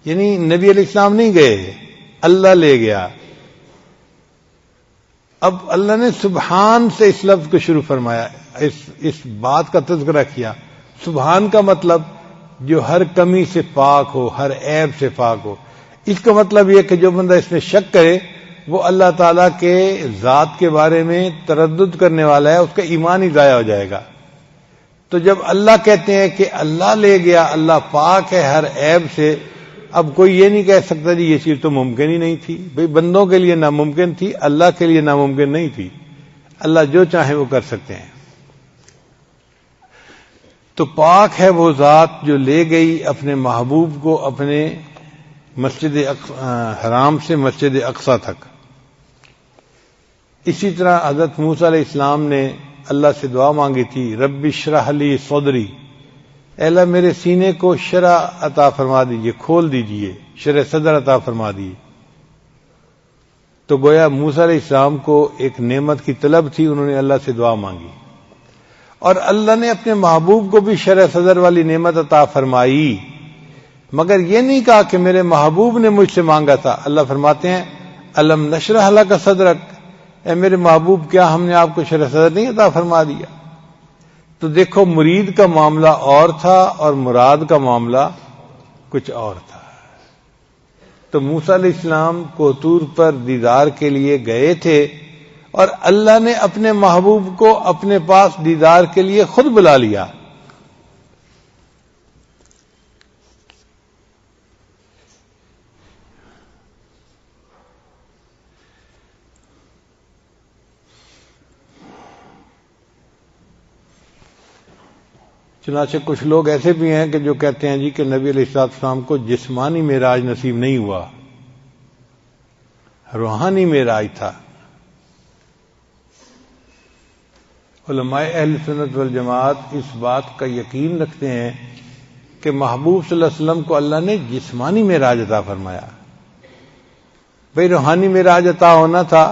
یعنی نبی علیہ السلام نہیں گئے، اللہ لے گیا. اب اللہ نے سبحان سے اس لفظ کو شروع فرمایا، اس بات کا تذکرہ کیا. سبحان کا مطلب جو ہر کمی سے پاک ہو، ہر عیب سے پاک ہو. اس کا مطلب یہ کہ جو بندہ اس میں شک کرے وہ اللہ تعالیٰ کے ذات کے بارے میں تردد کرنے والا ہے، اس کا ایمان ہی ضائع ہو جائے گا. تو جب اللہ کہتے ہیں کہ اللہ لے گیا، اللہ پاک ہے ہر عیب سے، اب کوئی یہ نہیں کہہ سکتا جی یہ چیز تو ممکن ہی نہیں تھی. بھئی بندوں کے لیے ناممکن تھی، اللہ کے لیے ناممکن نہیں تھی. اللہ جو چاہے وہ کر سکتے ہیں. تو پاک ہے وہ ذات جو لے گئی اپنے محبوب کو اپنے مسجد حرام سے مسجد اقصی تک. اسی طرح حضرت موسیٰ علیہ السلام نے اللہ سے دعا مانگی تھی، رب اشرح لی صدری، اے اللہ میرے سینے کو شرح عطا فرما دیجئے، کھول دیجئے، شرح صدر عطا فرما دیجئے. تو گویا موسیٰ علیہ السلام کو ایک نعمت کی طلب تھی، انہوں نے اللہ سے دعا مانگی، اور اللہ نے اپنے محبوب کو بھی شرح صدر والی نعمت عطا فرمائی. مگر یہ نہیں کہا کہ میرے محبوب نے مجھ سے مانگا تھا. اللہ فرماتے ہیں الم نشرح لک صدرک، اے میرے محبوب کیا ہم نے آپ کو شرح صدر نہیں عطا فرما دیا؟ تو دیکھو مرید کا معاملہ اور تھا اور مراد کا معاملہ کچھ اور تھا. تو موسیٰ علیہ السلام کوہ پر دیدار کے لیے گئے تھے اور اللہ نے اپنے محبوب کو اپنے پاس دیدار کے لیے خود بلا لیا. چنانچہ کچھ لوگ ایسے بھی ہیں کہ جو کہتے ہیں جی کہ نبی علیہ السلام کو جسمانی معراج نصیب نہیں ہوا، روحانی معراج تھا. علماء اہل سنت والجماعت اس بات کا یقین رکھتے ہیں کہ محبوب صلی اللہ علیہ وسلم کو اللہ نے جسمانی معراج عطا فرمایا. بھئی روحانی معراج عطا ہونا تھا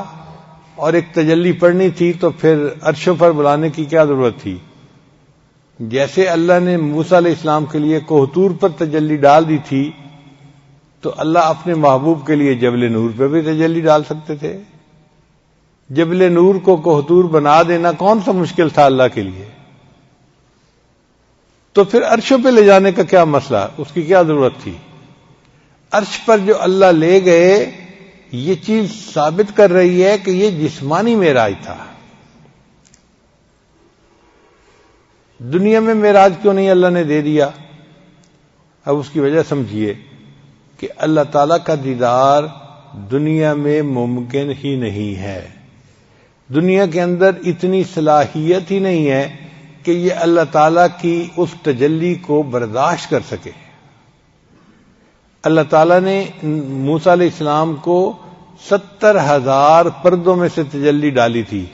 اور ایک تجلی پڑھنی تھی تو پھر عرشوں پر بلانے کی کیا ضرورت تھی؟ جیسے اللہ نے موسیٰ علیہ السلام کے لیے کوہ طور پر تجلی ڈال دی تھی تو اللہ اپنے محبوب کے لیے جبل نور پہ بھی تجلی ڈال سکتے تھے. جبل نور کو کوہ طور بنا دینا کون سا مشکل تھا اللہ کے لیے؟ تو پھر عرشوں پہ لے جانے کا کیا مسئلہ، اس کی کیا ضرورت تھی؟ عرش پر جو اللہ لے گئے یہ چیز ثابت کر رہی ہے کہ یہ جسمانی معراج تھا. دنیا میں معراج کیوں نہیں اللہ نے دے دیا؟ اب اس کی وجہ سمجھیے کہ اللہ تعالیٰ کا دیدار دنیا میں ممکن ہی نہیں ہے. دنیا کے اندر اتنی صلاحیت ہی نہیں ہے کہ یہ اللہ تعالیٰ کی اس تجلی کو برداشت کر سکے. اللہ تعالیٰ نے موسیٰ علیہ السلام کو 70,000 پردوں میں سے تجلی ڈالی تھی.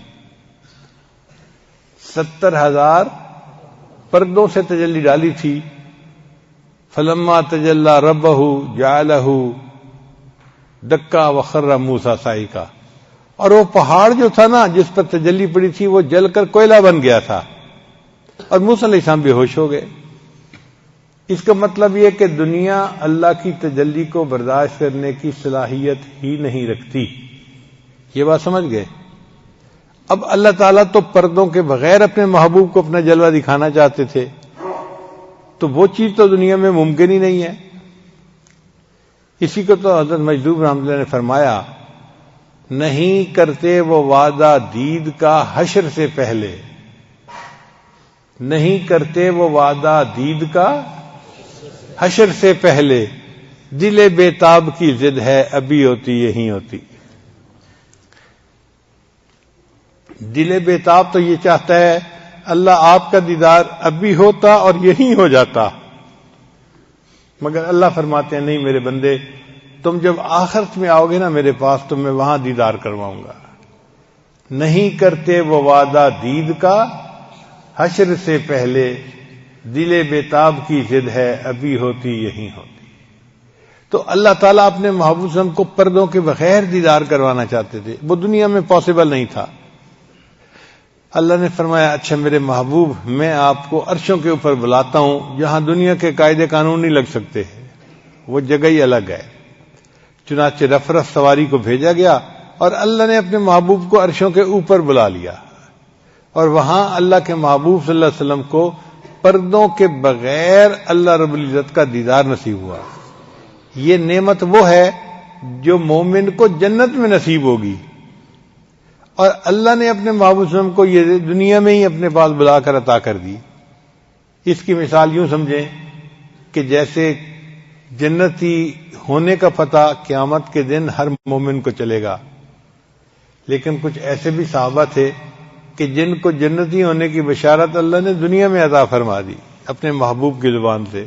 70,000 پردوں سے تجلی ڈالی تھی. فلما تجلی ربہ جعلہ دکا وخر موسیٰ صعقا، اور وہ پہاڑ جو تھا نا جس پر تجلی پڑی تھی وہ جل کر کوئلہ بن گیا تھا اور موسیٰ علیہ السلام بے ہوش ہو گئے. اس کا مطلب یہ کہ دنیا اللہ کی تجلی کو برداشت کرنے کی صلاحیت ہی نہیں رکھتی. یہ بات سمجھ گئے؟ اب اللہ تعالیٰ تو پردوں کے بغیر اپنے محبوب کو اپنا جلوہ دکھانا چاہتے تھے، تو وہ چیز تو دنیا میں ممکن ہی نہیں ہے. اسی کو تو حضرت مجذوب رحمۃ اللہ نے فرمایا، نہیں کرتے وہ وعدہ دید کا حشر سے پہلے، نہیں کرتے وہ وعدہ دید کا حشر سے پہلے، دل بیتاب کی ضد ہے ابھی ہوتی یہی ہوتی. دل بیتاب تو یہ چاہتا ہے اللہ آپ کا دیدار اب بھی ہوتا اور یہی ہو جاتا، مگر اللہ فرماتے ہیں نہیں میرے بندے، تم جب آخرت میں آؤ گے نا میرے پاس تو میں وہاں دیدار کرواؤں گا. نہیں کرتے وہ وعدہ دید کا حشر سے پہلے، دل بیتاب کی ضد ہے ابھی ہوتی یہی ہوتی. تو اللہ تعالیٰ اپنے محبوب صلی اللہ علیہ وسلم کو پردوں کے بغیر دیدار کروانا چاہتے تھے، وہ دنیا میں پاسبل نہیں تھا۔ اللہ نے فرمایا اچھا میرے محبوب، میں آپ کو عرشوں کے اوپر بلاتا ہوں جہاں دنیا کے قاعدے قانون نہیں لگ سکتے، وہ جگہ ہی الگ ہے۔ چنانچہ رف رف سواری کو بھیجا گیا اور اللہ نے اپنے محبوب کو عرشوں کے اوپر بلا لیا، اور وہاں اللہ کے محبوب صلی اللہ علیہ وسلم کو پردوں کے بغیر اللہ رب العزت کا دیدار نصیب ہوا۔ یہ نعمت وہ ہے جو مومن کو جنت میں نصیب ہوگی، اور اللہ نے اپنے محبوب صلی اللہ علیہ وسلم کو یہ دنیا میں ہی اپنے پاس بلا کر عطا کر دی۔ اس کی مثال یوں سمجھیں کہ جیسے جنتی ہونے کا پتہ قیامت کے دن ہر مومن کو چلے گا، لیکن کچھ ایسے بھی صحابہ تھے کہ جن کو جنتی ہونے کی بشارت اللہ نے دنیا میں عطا فرما دی اپنے محبوب کی زبان سے،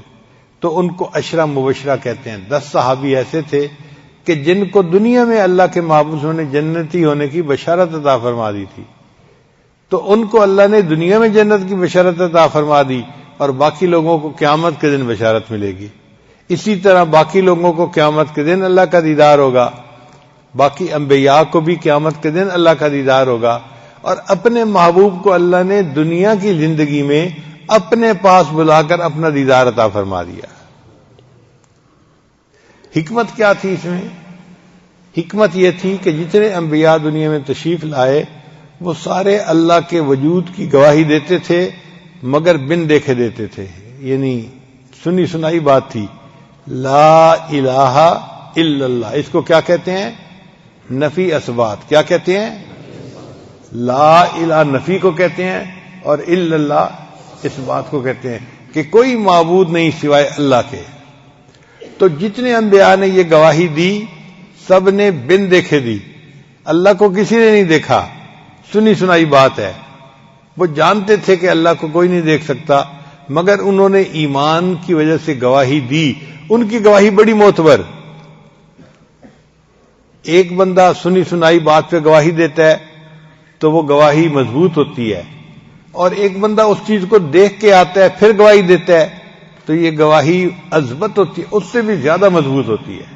تو ان کو عشرہ مبشرہ کہتے ہیں۔ 10 صحابی ایسے تھے کہ جن کو دنیا میں اللہ کے محبوب نے جنتی ہونے کی بشارت عطا فرما دی تھی، تو ان کو اللہ نے دنیا میں جنت کی بشارت عطا فرما دی، اور باقی لوگوں کو قیامت کے دن بشارت ملے گی۔ اسی طرح باقی لوگوں کو قیامت کے دن اللہ کا دیدار ہوگا، باقی انبیاء کو بھی قیامت کے دن اللہ کا دیدار ہوگا، اور اپنے محبوب کو اللہ نے دنیا کی زندگی میں اپنے پاس بلا کر اپنا دیدار عطا فرما دیا۔ حکمت کیا تھی اس میں؟ حکمت یہ تھی کہ جتنے انبیاء دنیا میں تشریف لائے وہ سارے اللہ کے وجود کی گواہی دیتے تھے، مگر بن دیکھے دیتے تھے، یعنی سنی سنائی بات تھی۔ لا الہ الا اللہ، اس کو کیا کہتے ہیں؟ نفی اثبات۔ کیا کہتے ہیں؟ لا الہ نفی کو کہتے ہیں، اور الا اللہ اس بات کو کہتے ہیں کہ کوئی معبود نہیں سوائے اللہ کے۔ تو جتنے انبیاء نے یہ گواہی دی سب نے بن دیکھے دی، اللہ کو کسی نے نہیں دیکھا، سنی سنائی بات ہے۔ وہ جانتے تھے کہ اللہ کو کوئی نہیں دیکھ سکتا، مگر انہوں نے ایمان کی وجہ سے گواہی دی۔ ان کی گواہی بڑی معتبر۔ ایک بندہ سنی سنائی بات پہ گواہی دیتا ہے تو وہ گواہی مضبوط ہوتی ہے، اور ایک بندہ اس چیز کو دیکھ کے آتا ہے پھر گواہی دیتا ہے تو یہ گواہی اثبت ہوتی ہے، اس سے بھی زیادہ مضبوط ہوتی ہے۔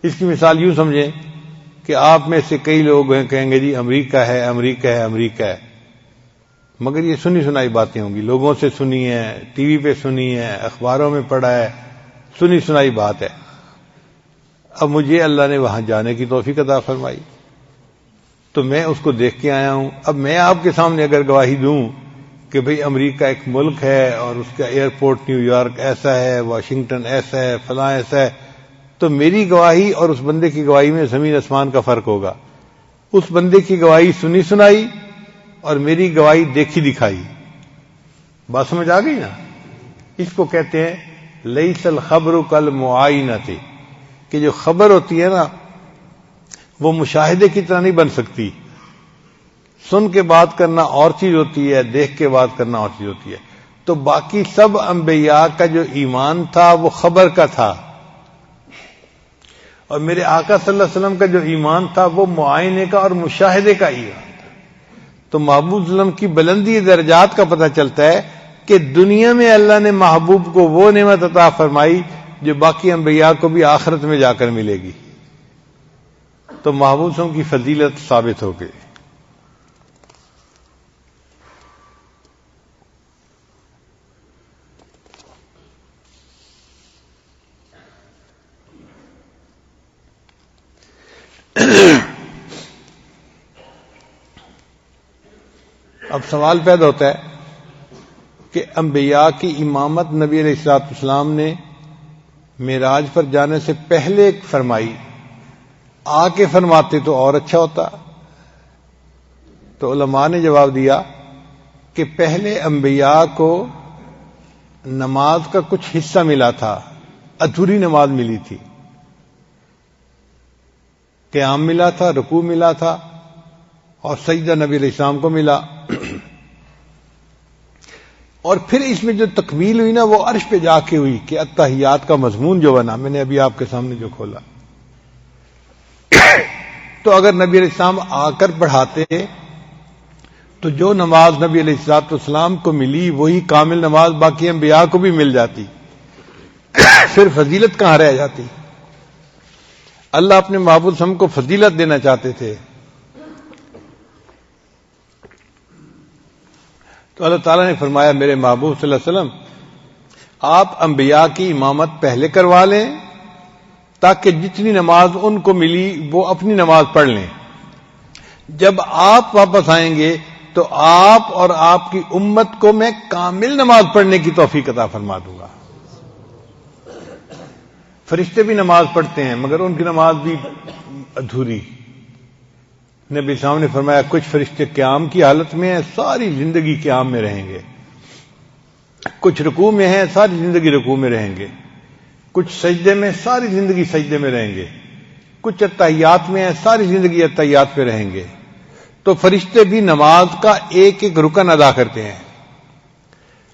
اس کی مثال یوں سمجھیں کہ آپ میں سے کئی لوگ ہیں کہیں گے جی امریکہ ہے امریکہ ہے امریکہ ہے، مگر یہ سنی سنائی باتیں ہوں گی، لوگوں سے سنی ہے، ٹی وی پہ سنی ہے، اخباروں میں پڑھا ہے، سنی سنائی بات ہے۔ اب مجھے اللہ نے وہاں جانے کی توفیق عطا فرمائی تو میں اس کو دیکھ کے آیا ہوں۔ اب میں آپ کے سامنے اگر گواہی دوں کہ بھئی امریکہ ایک ملک ہے اور اس کا ایئرپورٹ نیو یارک ایسا ہے، واشنگٹن ایسا ہے، فلاں ایسا ہے، تو میری گواہی اور اس بندے کی گواہی میں زمین آسمان کا فرق ہوگا۔ اس بندے کی گواہی سنی سنائی اور میری گواہی دیکھی دکھائی۔ بات سمجھ آ گئی نا؟ اس کو کہتے ہیں لیس الخبر کالمعائنۃ، کہ جو خبر ہوتی ہے نا وہ مشاہدے کی طرح نہیں بن سکتی۔ سن کے بات کرنا اور چیز ہوتی ہے، دیکھ کے بات کرنا اور چیز ہوتی ہے۔ تو باقی سب انبیاء کا جو ایمان تھا وہ خبر کا تھا، اور میرے آقا صلی اللہ علیہ وسلم کا جو ایمان تھا وہ معائنے کا اور مشاہدے کا ایمان تھا۔ تو محبوب صلی اللہ علیہ وسلم کی بلندی درجات کا پتہ چلتا ہے کہ دنیا میں اللہ نے محبوب کو وہ نعمت عطا فرمائی جو باقی انبیاء کو بھی آخرت میں جا کر ملے گی۔ تو محبوب صلی اللہ علیہ وسلم کی فضیلت ثابت ہو گئی۔ اب سوال پیدا ہوتا ہے کہ انبیاء کی امامت نبی علیہ الصلوۃ والسلام نے معراج پر جانے سے پہلے فرمائی، آ کے فرماتے تو اور اچھا ہوتا۔ تو علماء نے جواب دیا کہ پہلے انبیاء کو نماز کا کچھ حصہ ملا تھا، ادھوری نماز ملی تھی، قیام ملا تھا، رکوع ملا تھا، اور سجدہ نبی علیہ السلام کو ملا۔ اور پھر اس میں جو تکمیل ہوئی نا وہ عرش پہ جا کے ہوئی کہ التحیات کا مضمون جو بنا، میں نے ابھی آپ کے سامنے جو کھولا۔ تو اگر نبی علیہ السلام آ کر پڑھاتے تو جو نماز نبی علیہ الصلوۃ والسلام کو ملی وہی کامل نماز باقی انبیاء کو بھی مل جاتی۔ پھر فضیلت کہاں رہ جاتی؟ اللہ اپنے محبوب ہم کو فضیلت دینا چاہتے تھے، تو اللہ تعالیٰ نے فرمایا میرے محبوب صلی اللہ علیہ وسلم آپ انبیاء کی امامت پہلے کروا لیں تاکہ جتنی نماز ان کو ملی وہ اپنی نماز پڑھ لیں، جب آپ واپس آئیں گے تو آپ اور آپ کی امت کو میں کامل نماز پڑھنے کی توفیق عطا فرما دوں گا۔ فرشتے بھی نماز پڑھتے ہیں مگر ان کی نماز بھی ادھوری۔ نبی صاحب نے فرمایا کچھ فرشتے قیام کی حالت میں ہیں، ساری زندگی قیام میں رہیں گے، کچھ رکوع میں ہیں، ساری زندگی رکوع میں رہیں گے، کچھ سجدے میں، ساری زندگی سجدے میں رہیں گے، کچھ اتحیات میں ہیں، ساری زندگی اتحیات میں رہیں گے۔ تو فرشتے بھی نماز کا ایک ایک رکن ادا کرتے ہیں۔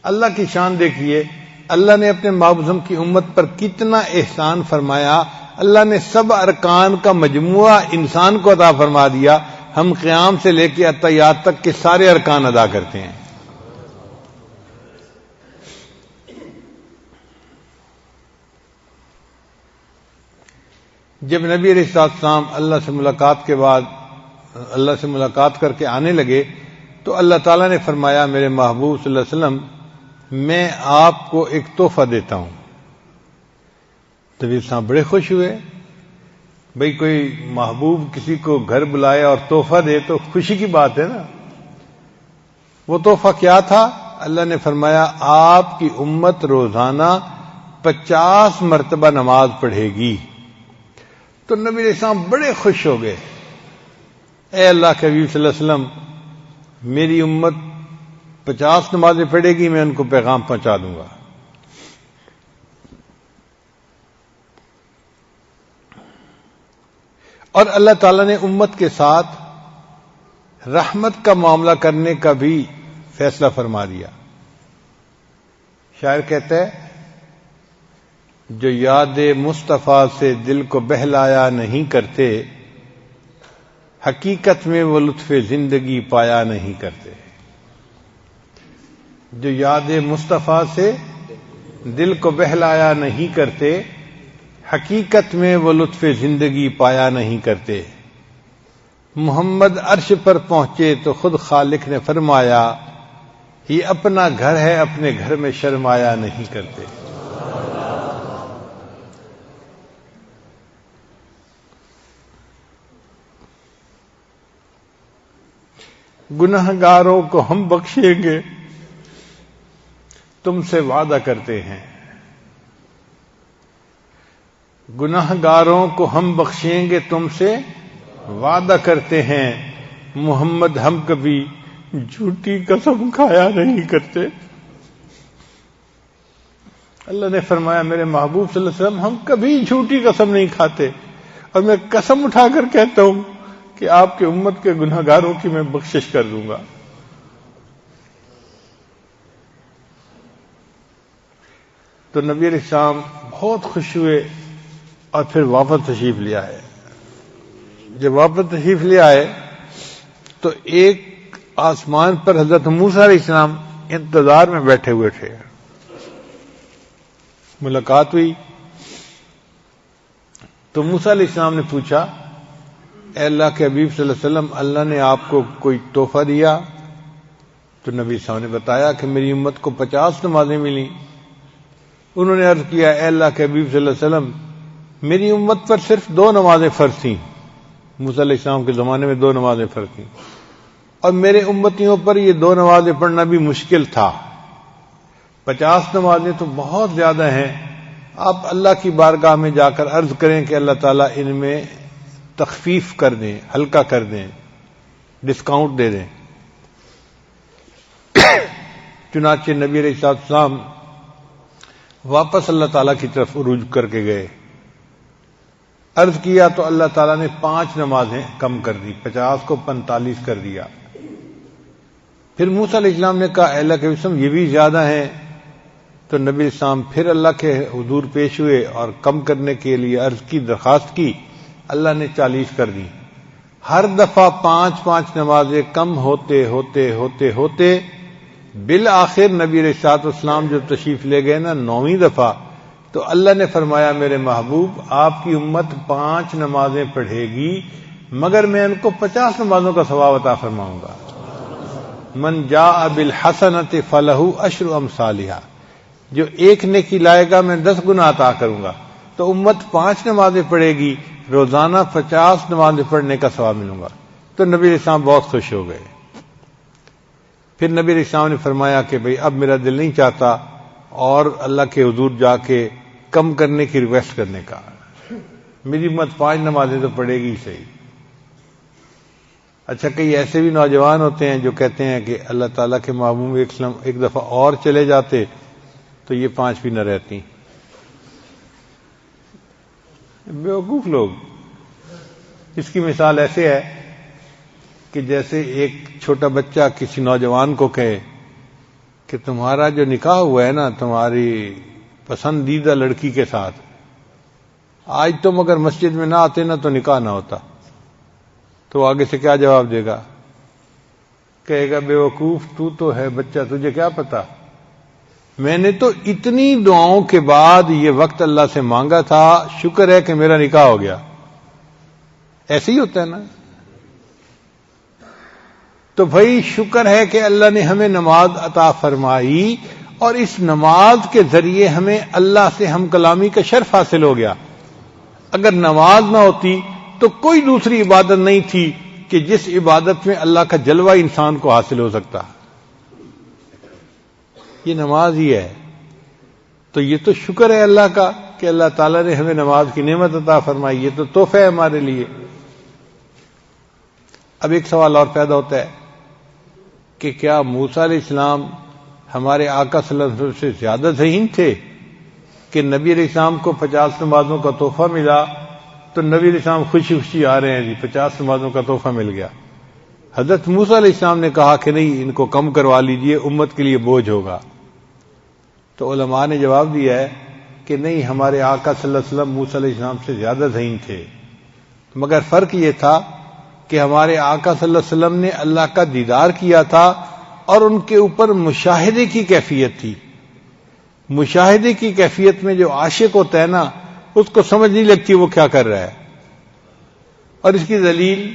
اللہ کی شان دیکھیے، اللہ نے اپنے محبوب کی امت پر کتنا احسان فرمایا، اللہ نے سب ارکان کا مجموعہ انسان کو عطا فرما دیا، ہم قیام سے لے کے اتحیات تک کے سارے ارکان ادا کرتے ہیں۔ جب نبی علیہ السلام اللہ سے ملاقات کے بعد اللہ سے ملاقات کر کے آنے لگے تو اللہ تعالیٰ نے فرمایا میرے محبوب صلی اللہ علیہ وسلم میں آپ کو ایک تحفہ دیتا ہوں۔ نبی صاحب بڑے خوش ہوئے، بھئی کوئی محبوب کسی کو گھر بلائے اور تحفہ دے تو خوشی کی بات ہے نا۔ وہ تحفہ کیا تھا؟ اللہ نے فرمایا آپ کی امت روزانہ 50 مرتبہ نماز پڑھے گی۔ تو نبی علیہ السلام بڑے خوش ہو گئے، اے اللہ کے حبیب صلی اللہ علیہ وسلم میری امت 50 نمازیں پڑھے گی، میں ان کو پیغام پہنچا دوں گا۔ اور اللہ تعالیٰ نے امت کے ساتھ رحمت کا معاملہ کرنے کا بھی فیصلہ فرما دیا۔ شاعر کہتا ہے جو یاد مصطفیٰ سے دل کو بہلایا نہیں کرتے، حقیقت میں وہ لطف زندگی پایا نہیں کرتے۔ جو یاد مصطفیٰ سے دل کو بہلایا نہیں کرتے، حقیقت میں وہ لطف زندگی پایا نہیں کرتے۔ محمد عرش پر پہنچے تو خود خالق نے فرمایا یہ اپنا گھر ہے، اپنے گھر میں شرمایا نہیں کرتے۔ گنہگاروں کو ہم بخشیں گے تم سے وعدہ کرتے ہیں، گنہگاروں کو ہم بخشیں گے تم سے وعدہ کرتے ہیں، محمد ہم کبھی جھوٹی قسم کھایا نہیں کرتے۔ اللہ نے فرمایا میرے محبوب صلی اللہ علیہ وسلم ہم کبھی جھوٹی قسم نہیں کھاتے، اور میں قسم اٹھا کر کہتا ہوں کہ آپ کے امت کے گنہگاروں کی میں بخشش کر دوں گا۔ تو نبی علیہ السلام بہت خوش ہوئے اور پھر واپس تشریف لے آئے۔ جب واپس تشریف لے آئے تو ایک آسمان پر حضرت موسیٰ علیہ السلام انتظار میں بیٹھے ہوئے تھے۔ ملاقات ہوئی تو موسیٰ علیہ السلام نے پوچھا اے اللہ کے حبیب صلی اللہ علیہ وسلم اللہ نے آپ کو کوئی تحفہ دیا؟ تو نبی صاحب نے بتایا کہ میری امت کو 50 نمازیں ملیں۔ انہوں نے عرض کیا اے اللہ کے حبیب صلی اللہ علیہ وسلم میری امت پر صرف 2 نمازیں فرض تھیں، موسیٰ علیہ السلام کے زمانے میں 2 نمازیں فرض تھیں، اور میرے امتیوں پر یہ 2 نمازیں پڑھنا بھی مشکل تھا، 50 نمازیں تو بہت زیادہ ہیں۔ آپ اللہ کی بارگاہ میں جا کر عرض کریں کہ اللہ تعالیٰ ان میں تخفیف کر دیں، ہلکا کر دیں، ڈسکاؤنٹ دے دیں۔ چنانچہ نبی علیہ السلام واپس اللہ تعالیٰ کی طرف عروج کر کے گئے، عرض کیا تو اللہ تعالیٰ نے 5 نمازیں کم کر دی، 50 کو 45 کر دیا۔ پھر موسیٰ علیہ السلام نے کہا اے اللہ کے وسلم یہ بھی زیادہ ہیں، تو نبی علیہ السلام پھر اللہ کے حضور پیش ہوئے اور کم کرنے کے لیے عرض کی، درخواست کی، اللہ نے 40 کر دی۔ ہر دفعہ 5 نمازیں کم ہوتے ہوتے ہوتے ہوتے بالآخر نبی علیہ السلام جو تشریف لے گئے نا 9ویں دفعہ، تو اللہ نے فرمایا میرے محبوب آپ کی امت 5 نمازیں پڑھے گی مگر میں ان کو 50 نمازوں کا ثواب عطا فرماؤں گا. من جاء بالحسنۃ فلہ عشر امثالھا، جو ایک نیکی لائے گا میں 10 گنا عطا کروں گا. تو امت 5 نمازیں پڑھے گی، روزانہ 50 نمازیں پڑھنے کا ثواب ملوں گا. تو نبی علیہ السلام بہت خوش ہو گئے. پھر نبی علیہ السلام نے فرمایا کہ بھئی اب میرا دل نہیں چاہتا اور اللہ کے حضور جا کے کم کرنے کی ریکویسٹ کرنے کا، میری امت 5 نمازیں تو پڑھے گی صحیح. اچھا کئی ایسے بھی نوجوان ہوتے ہیں جو کہتے ہیں کہ اللہ تعالیٰ کے محبوب ایک دفعہ اور چلے جاتے تو یہ 5 بھی نہ رہتی. بیوقوف لوگ. اس کی مثال ایسے ہے کہ جیسے ایک چھوٹا بچہ کسی نوجوان کو کہے کہ تمہارا جو نکاح ہوا ہے نا تمہاری پسندیدہ لڑکی کے ساتھ، آج تم اگر مسجد میں نہ آتے نا تو نکاح نہ ہوتا. تو آگے سے کیا جواب دے گا؟ کہے گا بے وقوف تو ہے بچہ، تجھے کیا پتا، میں نے تو اتنی دعاؤں کے بعد یہ وقت اللہ سے مانگا تھا، شکر ہے کہ میرا نکاح ہو گیا. ایسے ہی ہوتا ہے نا. تو بھائی شکر ہے کہ اللہ نے ہمیں نماز عطا فرمائی اور اس نماز کے ذریعے ہمیں اللہ سے ہم کلامی کا شرف حاصل ہو گیا. اگر نماز نہ ہوتی تو کوئی دوسری عبادت نہیں تھی کہ جس عبادت میں اللہ کا جلوہ انسان کو حاصل ہو سکتا. یہ نماز ہی ہے. تو یہ تو شکر ہے اللہ کا کہ اللہ تعالیٰ نے ہمیں نماز کی نعمت عطا فرمائی، یہ تو تحفہ ہے ہمارے لیے. اب ایک سوال اور پیدا ہوتا ہے کہ کیا موسیٰ علیہ السلام ہمارے آقا صلی اللہ علیہ وسلم سے زیادہ ذہین تھے کہ نبی علیہ السلام کو 50 نمازوں کا تحفہ ملا تو نبی علیہ السلام خوشی خوشی آ رہے ہیں جی 50 نمازوں کا تحفہ مل گیا. حضرت موسیٰ علیہ السلام نے کہا کہ نہیں ان کو کم کروا لیجئے، امت کے لیے بوجھ ہوگا. تو علماء نے جواب دیا ہے کہ نہیں، ہمارے آقا صلی اللہ علیہ وسلم موسیٰ علیہ السلام سے زیادہ ذہین تھے، مگر فرق یہ تھا کہ ہمارے آقا صلی اللہ علیہ وسلم نے اللہ کا دیدار کیا تھا اور ان کے اوپر مشاہدے کی کیفیت تھی. مشاہدے کی کیفیت میں جو عاشق ہوتا ہے نا اس کو سمجھ نہیں لگتی وہ کیا کر رہا ہے. اور اس کی دلیل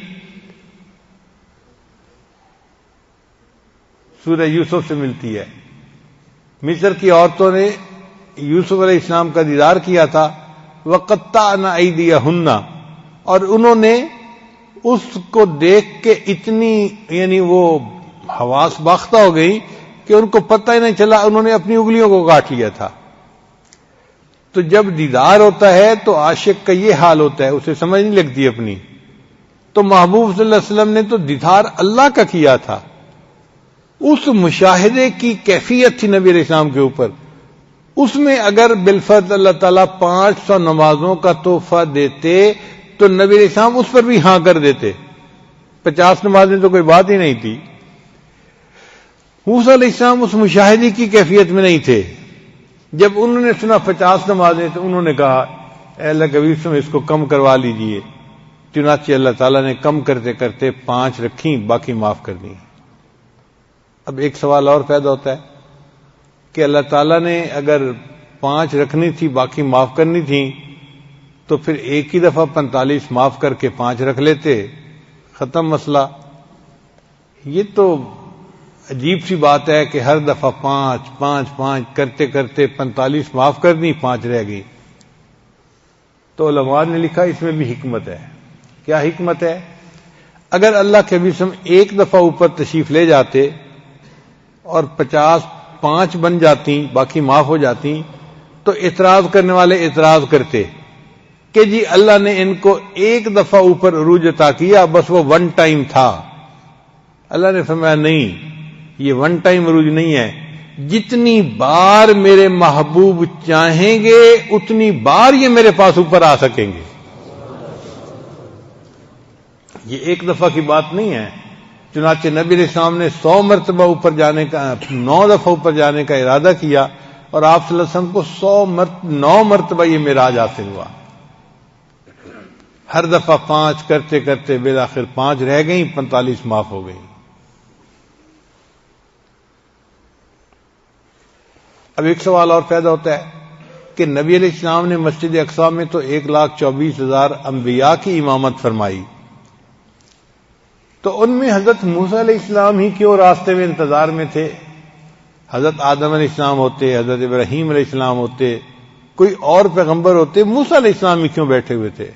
سورہ یوسف سے ملتی ہے. مصر کی عورتوں نے یوسف علیہ السلام کا دیدار کیا تھا، وَقَطَّعْنَ أَيْدِيَهُنَّ، اور انہوں نے اس کو دیکھ کے اتنی وہ حواس باختہ ہو گئی کہ ان کو پتہ ہی نہیں چلا، انہوں نے اپنی انگلیوں کو کاٹ لیا تھا. تو جب دیدار ہوتا ہے تو عاشق کا یہ حال ہوتا ہے، اسے سمجھ نہیں لگتی اپنی. تو محبوب صلی اللہ علیہ وسلم نے تو دیدار اللہ کا کیا تھا، اس مشاہدے کی کیفیت تھی نبی علیہ السلام کے اوپر. اس میں اگر بالفرض اللہ تعالیٰ 500 نمازوں کا تحفہ دیتے تو نبی علیہ السلام اس پر بھی ہاں کر دیتے. 50 نمازیں تو کوئی بات ہی نہیں تھی. موسیٰ علیہ السلام اس مشاہدے کی کیفیت میں نہیں تھے. جب انہوں نے سنا 50 نمازیں تو انہوں نے کہا اے اللہ کے نبی اس کو کم کروا لیجئے. چنانچہ اللہ تعالیٰ نے کم کرتے کرتے 5 رکھیں، باقی معاف کر دیں. اب ایک سوال اور پیدا ہوتا ہے کہ اللہ تعالیٰ نے اگر 5 رکھنی تھی باقی معاف کرنی تھی تو پھر ایک ہی دفعہ 45 معاف کر کے 5 رکھ لیتے، ختم مسئلہ. یہ تو عجیب سی بات ہے کہ ہر دفعہ 5 کرتے کرتے 45 معاف کر دی، 5 رہ گئی. تو علماء نے لکھا اس میں بھی حکمت ہے. کیا حکمت ہے؟ اگر اللہ کے نبی ایک دفعہ اوپر تشریف لے جاتے اور 5 بن جاتی، باقی معاف ہو جاتی، تو اعتراض کرنے والے اعتراض کرتے کہ جی اللہ نے ان کو ایک دفعہ اوپر عروج عطا کیا، بس وہ 1 ٹائم تھا. اللہ نے فرمایا نہیں، یہ 1 ٹائم عروج نہیں ہے، جتنی بار میرے محبوب چاہیں گے اتنی بار یہ میرے پاس اوپر آ سکیں گے. یہ ایک دفعہ کی بات نہیں ہے. چنانچہ نبی علیہ السلام نے 100 مرتبہ اوپر جانے کا، 9 دفعہ اوپر جانے کا ارادہ کیا اور آپ صلی اللہ علیہ وسلم کو 9 مرتبہ یہ معراج حاصل ہوا. ہر دفعہ 5 کرتے کرتے بالآخر 5 رہ گئیں، 45 معاف ہو گئی. اب ایک سوال اور پیدا ہوتا ہے کہ نبی علیہ السلام نے مسجد اقصی میں تو 1,24,000 انبیاء کی امامت فرمائی، تو ان میں حضرت موسیٰ علیہ السلام ہی کیوں راستے میں انتظار میں تھے؟ حضرت آدم علیہ السلام ہوتے، حضرت ابراہیم علیہ السلام ہوتے، کوئی اور پیغمبر ہوتے، موسیٰ علیہ السلام ہی کیوں بیٹھے ہوئے تھے؟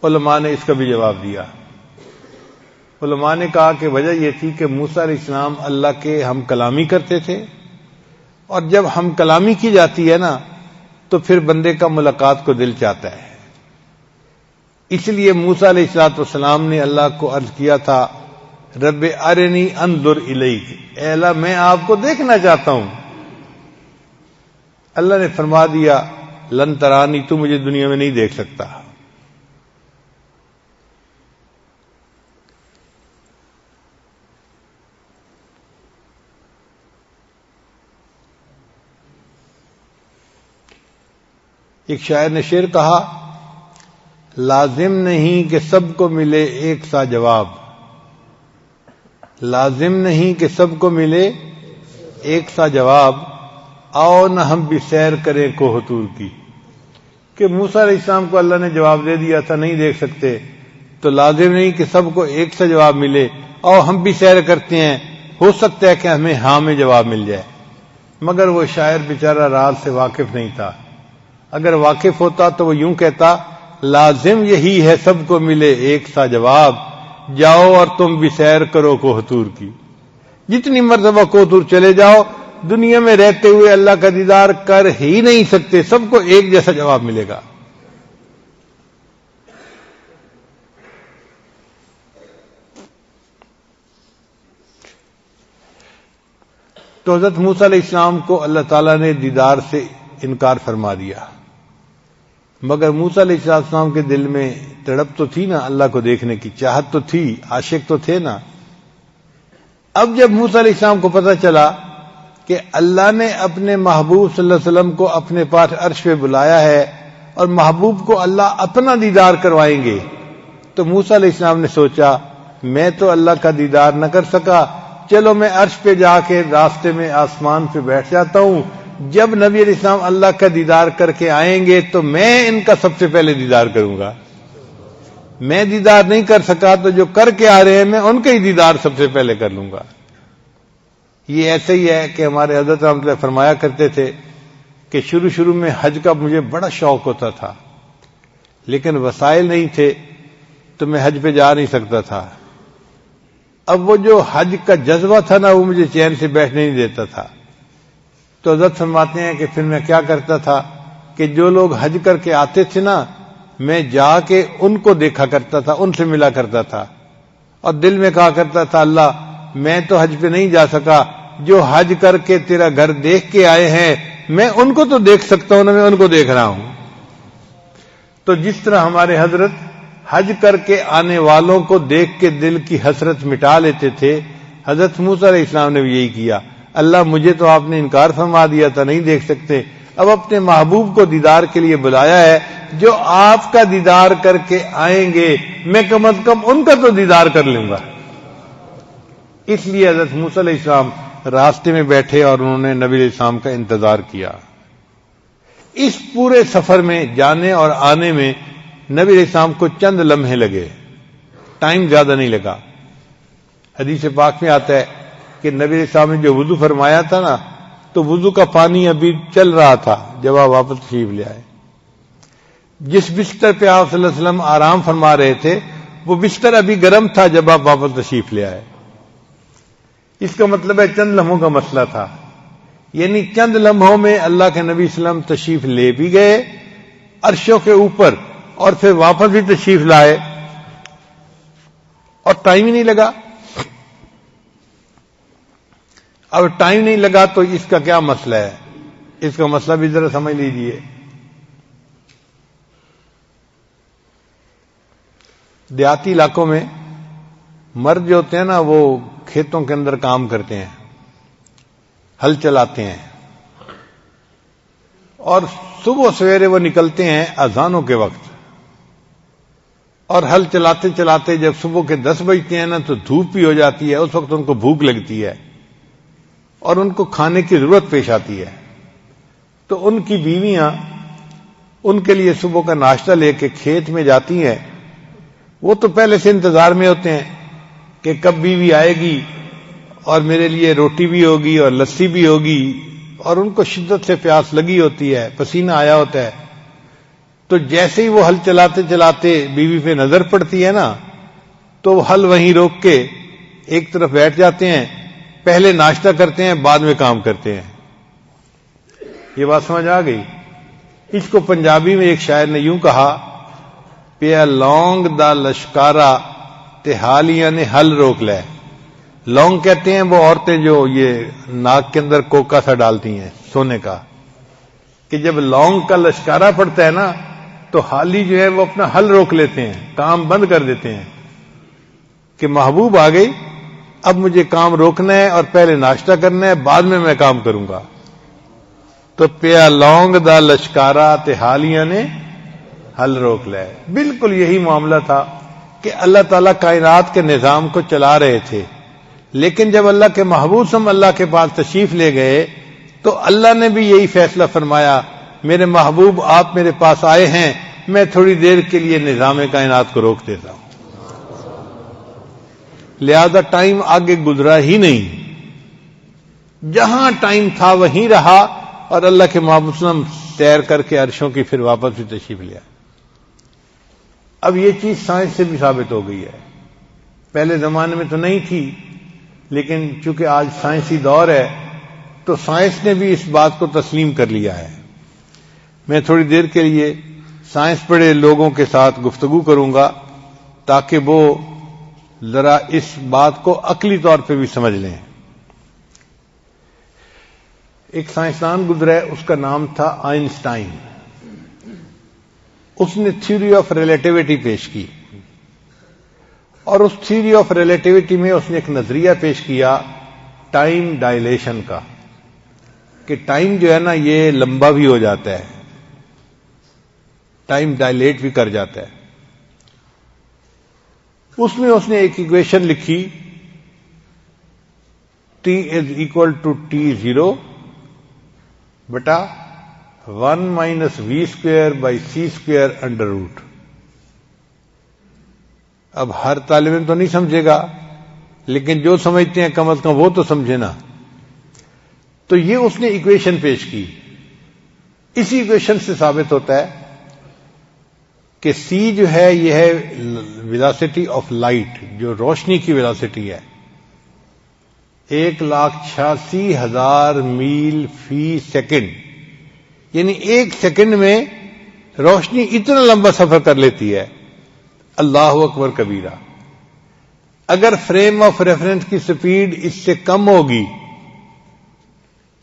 علماء نے اس کا بھی جواب دیا۔ علماء نے کہا کہ وجہ یہ تھی کہ موسیٰ علیہ السلام اللہ کے ہم کلامی کرتے تھے، اور جب ہم کلامی کی جاتی ہے نا تو پھر بندے کا ملاقات کو دل چاہتا ہے۔ اس لیے موسیٰ علیہ السلام نے اللہ کو عرض کیا تھا، رب ارنی انظر الیک، اے اللہ میں آپ کو دیکھنا چاہتا ہوں۔ اللہ نے فرما دیا، لن ترانی، تو مجھے دنیا میں نہیں دیکھ سکتا۔ ایک شاعر نے شعر کہا، لازم نہیں کہ سب کو ملے ایک سا جواب، لازم نہیں کہ سب کو ملے ایک سا جواب، آؤ نہ ہم بھی سیر کریں کوہ طور کی۔ کہ موسیٰ علیہ السلام کو اللہ نے جواب دے دیا تھا نہیں دیکھ سکتے، تو لازم نہیں کہ سب کو ایک سا جواب ملے، آؤ ہم بھی سیر کرتے ہیں، ہو سکتا ہے کہ ہمیں ہاں میں جواب مل جائے۔ مگر وہ شاعر بیچارہ راز سے واقف نہیں تھا، اگر واقف ہوتا تو وہ یوں کہتا، لازم یہی ہے سب کو ملے ایک سا جواب، جاؤ اور تم بھی سیر کرو کوہ طور کی۔ جتنی مرتبہ کوہ طور چلے جاؤ، دنیا میں رہتے ہوئے اللہ کا دیدار کر ہی نہیں سکتے، سب کو ایک جیسا جواب ملے گا۔ تو حضرت موسیٰ علیہ السلام کو اللہ تعالیٰ نے دیدار سے انکار فرما دیا، مگر موسیٰ علیہ السلام کے دل میں تڑپ تو تھی نا، اللہ کو دیکھنے کی چاہت تو تھی، عاشق تو تھے نا۔ اب جب موسیٰ علیہ السلام کو پتہ چلا کہ اللہ نے اپنے محبوب صلی اللہ علیہ وسلم کو اپنے پاس عرش پہ بلایا ہے اور محبوب کو اللہ اپنا دیدار کروائیں گے، تو موسیٰ علیہ السلام نے سوچا میں تو اللہ کا دیدار نہ کر سکا، چلو میں عرش پہ جا کے راستے میں آسمان پہ بیٹھ جاتا ہوں، جب نبی علیہ السلام اللہ کا دیدار کر کے آئیں گے تو میں ان کا سب سے پہلے دیدار کروں گا۔ میں دیدار نہیں کر سکا تو جو کر کے آ رہے ہیں میں ان کا ہی دیدار سب سے پہلے کر لوں گا۔ یہ ایسے ہی ہے کہ ہمارے حضرت رحمۃ اللہ فرمایا کرتے تھے کہ شروع میں حج کا مجھے بڑا شوق ہوتا تھا، لیکن وسائل نہیں تھے تو میں حج پہ جا نہیں سکتا تھا۔ اب وہ جو حج کا جذبہ تھا نا، وہ مجھے چین سے بیٹھنے نہیں دیتا تھا۔ تو حضرت فرماتے ہیں کہ پھر میں کیا کرتا تھا کہ جو لوگ حج کر کے آتے تھے نا، میں جا کے ان کو دیکھا کرتا تھا، ان سے ملا کرتا تھا، اور دل میں کہا کرتا تھا اللہ میں تو حج پہ نہیں جا سکا، جو حج کر کے تیرا گھر دیکھ کے آئے ہیں میں ان کو تو دیکھ سکتا ہوں نا، میں ان کو دیکھ رہا ہوں۔ تو جس طرح ہمارے حضرت حج کر کے آنے والوں کو دیکھ کے دل کی حسرت مٹا لیتے تھے، حضرت موسیٰ علیہ السلام نے بھی یہی کیا۔ اللہ مجھے تو آپ نے انکار فرما دیا تھا نہیں دیکھ سکتے، اب اپنے محبوب کو دیدار کے لیے بلایا ہے، جو آپ کا دیدار کر کے آئیں گے میں کم از کم ان کا تو دیدار کر لوں گا۔ اس لیے حضرت موسیٰ علیہ السلام راستے میں بیٹھے اور انہوں نے نبی علیہ السلام کا انتظار کیا۔ اس پورے سفر میں جانے اور آنے میں نبی علیہ السلام کو چند لمحے لگے، ٹائم زیادہ نہیں لگا۔ حدیث پاک میں آتا ہے کہ نبی علیہ السلام نے جو وضو فرمایا تھا نا، تو وضو کا پانی ابھی چل رہا تھا جب آپ واپس تشریف لے آئے۔ جس بستر پہ آپ صلی اللہ علیہ وسلم آرام فرما رہے تھے وہ بستر ابھی گرم تھا جب آپ واپس تشریف لے آئے۔ اس کا مطلب ہے چند لمحوں کا مسئلہ تھا، یعنی چند لمحوں میں اللہ کے نبی صلی اللہ علیہ وسلم تشریف لے بھی گئے عرشوں کے اوپر، اور پھر واپس بھی تشریف لائے، اور ٹائم ہی نہیں لگا۔ اب ٹائم نہیں لگا تو اس کا کیا مسئلہ ہے؟ اس کا مسئلہ بھی ذرا سمجھ لیجئے۔ دیہاتی علاقوں میں مرد جو ہوتے ہیں نا، وہ کھیتوں کے اندر کام کرتے ہیں، ہل چلاتے ہیں، اور صبح سویرے وہ نکلتے ہیں اذانوں کے وقت، اور ہل چلاتے چلاتے جب صبح کے 10 بجتے ہیں نا تو دھوپ بھی ہو جاتی ہے، اس وقت ان کو بھوک لگتی ہے اور ان کو کھانے کی ضرورت پیش آتی ہے۔ تو ان کی بیویاں ان کے لیے صبح کا ناشتہ لے کے کھیت میں جاتی ہیں. وہ تو پہلے سے انتظار میں ہوتے ہیں کہ کب بیوی آئے گی اور میرے لیے روٹی بھی ہوگی اور لسی بھی ہوگی, اور ان کو شدت سے پیاس لگی ہوتی ہے, پسینہ آیا ہوتا ہے. تو جیسے ہی وہ ہل چلاتے چلاتے بیوی پہ نظر پڑتی ہے نا, تو وہ ہل وہیں روک کے ایک طرف بیٹھ جاتے ہیں, پہلے ناشتہ کرتے ہیں, بعد میں کام کرتے ہیں. یہ بات سمجھ آ گئی؟ اس کو پنجابی میں ایک شاعر نے یوں کہا, پیا لونگ دا لشکارا تے حالیاں نے ہل روک لے. لونگ کہتے ہیں وہ عورتیں جو یہ ناک کے اندر کوکا سا ڈالتی ہیں سونے کا, کہ جب لونگ کا لشکارا پڑتا ہے نا تو حالی جو ہے وہ اپنا ہل روک لیتے ہیں, کام بند کر دیتے ہیں کہ محبوب آ گئی, اب مجھے کام روکنا ہے اور پہلے ناشتہ کرنا ہے, بعد میں کام کروں گا. تو پیا لونگ دا لشکارا تے حالیاں نے ہل روک لے. بالکل یہی معاملہ تھا کہ اللہ تعالیٰ کائنات کے نظام کو چلا رہے تھے, لیکن جب اللہ کے محبوب صلی اللہ کے پاس تشریف لے گئے تو اللہ نے بھی یہی فیصلہ فرمایا, میرے محبوب آپ میرے پاس آئے ہیں, میں تھوڑی دیر کے لیے نظام کائنات کو روک دیتا ہوں. لہذا ٹائم آگے گزرا ہی نہیں, جہاں ٹائم تھا وہیں رہا, اور اللہ کے محبوب صلی اللہ علیہ وسلم سیر کر کے عرشوں کی پھر واپس بھی تشریف لیا. اب یہ چیز سائنس سے بھی ثابت ہو گئی ہے, پہلے زمانے میں تو نہیں تھی, لیکن چونکہ آج سائنسی دور ہے تو سائنس نے بھی اس بات کو تسلیم کر لیا ہے. میں تھوڑی دیر کے لیے سائنس پڑھے لوگوں کے ساتھ گفتگو کروں گا تاکہ وہ ذرا اس بات کو عقلی طور پہ بھی سمجھ لیں. ایک سائنسدان گزرا ہے, اس کا نام تھا آئنسٹائن. اس نے تھیوری آف ریلیٹیوٹی پیش کی, اور اس تھیوری آف ریلیٹیوٹی میں اس نے ایک نظریہ پیش کیا ٹائم ڈائلیشن کا, کہ ٹائم جو ہے نا یہ لمبا بھی ہو جاتا ہے, ٹائم ڈائلیٹ بھی کر جاتا ہے. اس میں اس نے ایک ایکویشن لکھی, T = T0 بٹا 1 - v² / c². اب ہر طالب علم تو نہیں سمجھے گا, لیکن جو سمجھتے ہیں کم از کم وہ تو سمجھے نا. تو یہ اس نے ایکویشن پیش کی. اسی ایکویشن سے ثابت ہوتا ہے کہ c جو ہے یہ ہے ویلاسٹی آف لائٹ, جو روشنی کی ویلاسٹی ہے, 1,86,000 میل فی سیکنڈ. یعنی ایک سیکنڈ میں روشنی اتنا لمبا سفر کر لیتی ہے. اللہ اکبر کبیرہ. اگر فریم آف ریفرنس کی سپیڈ اس سے کم ہوگی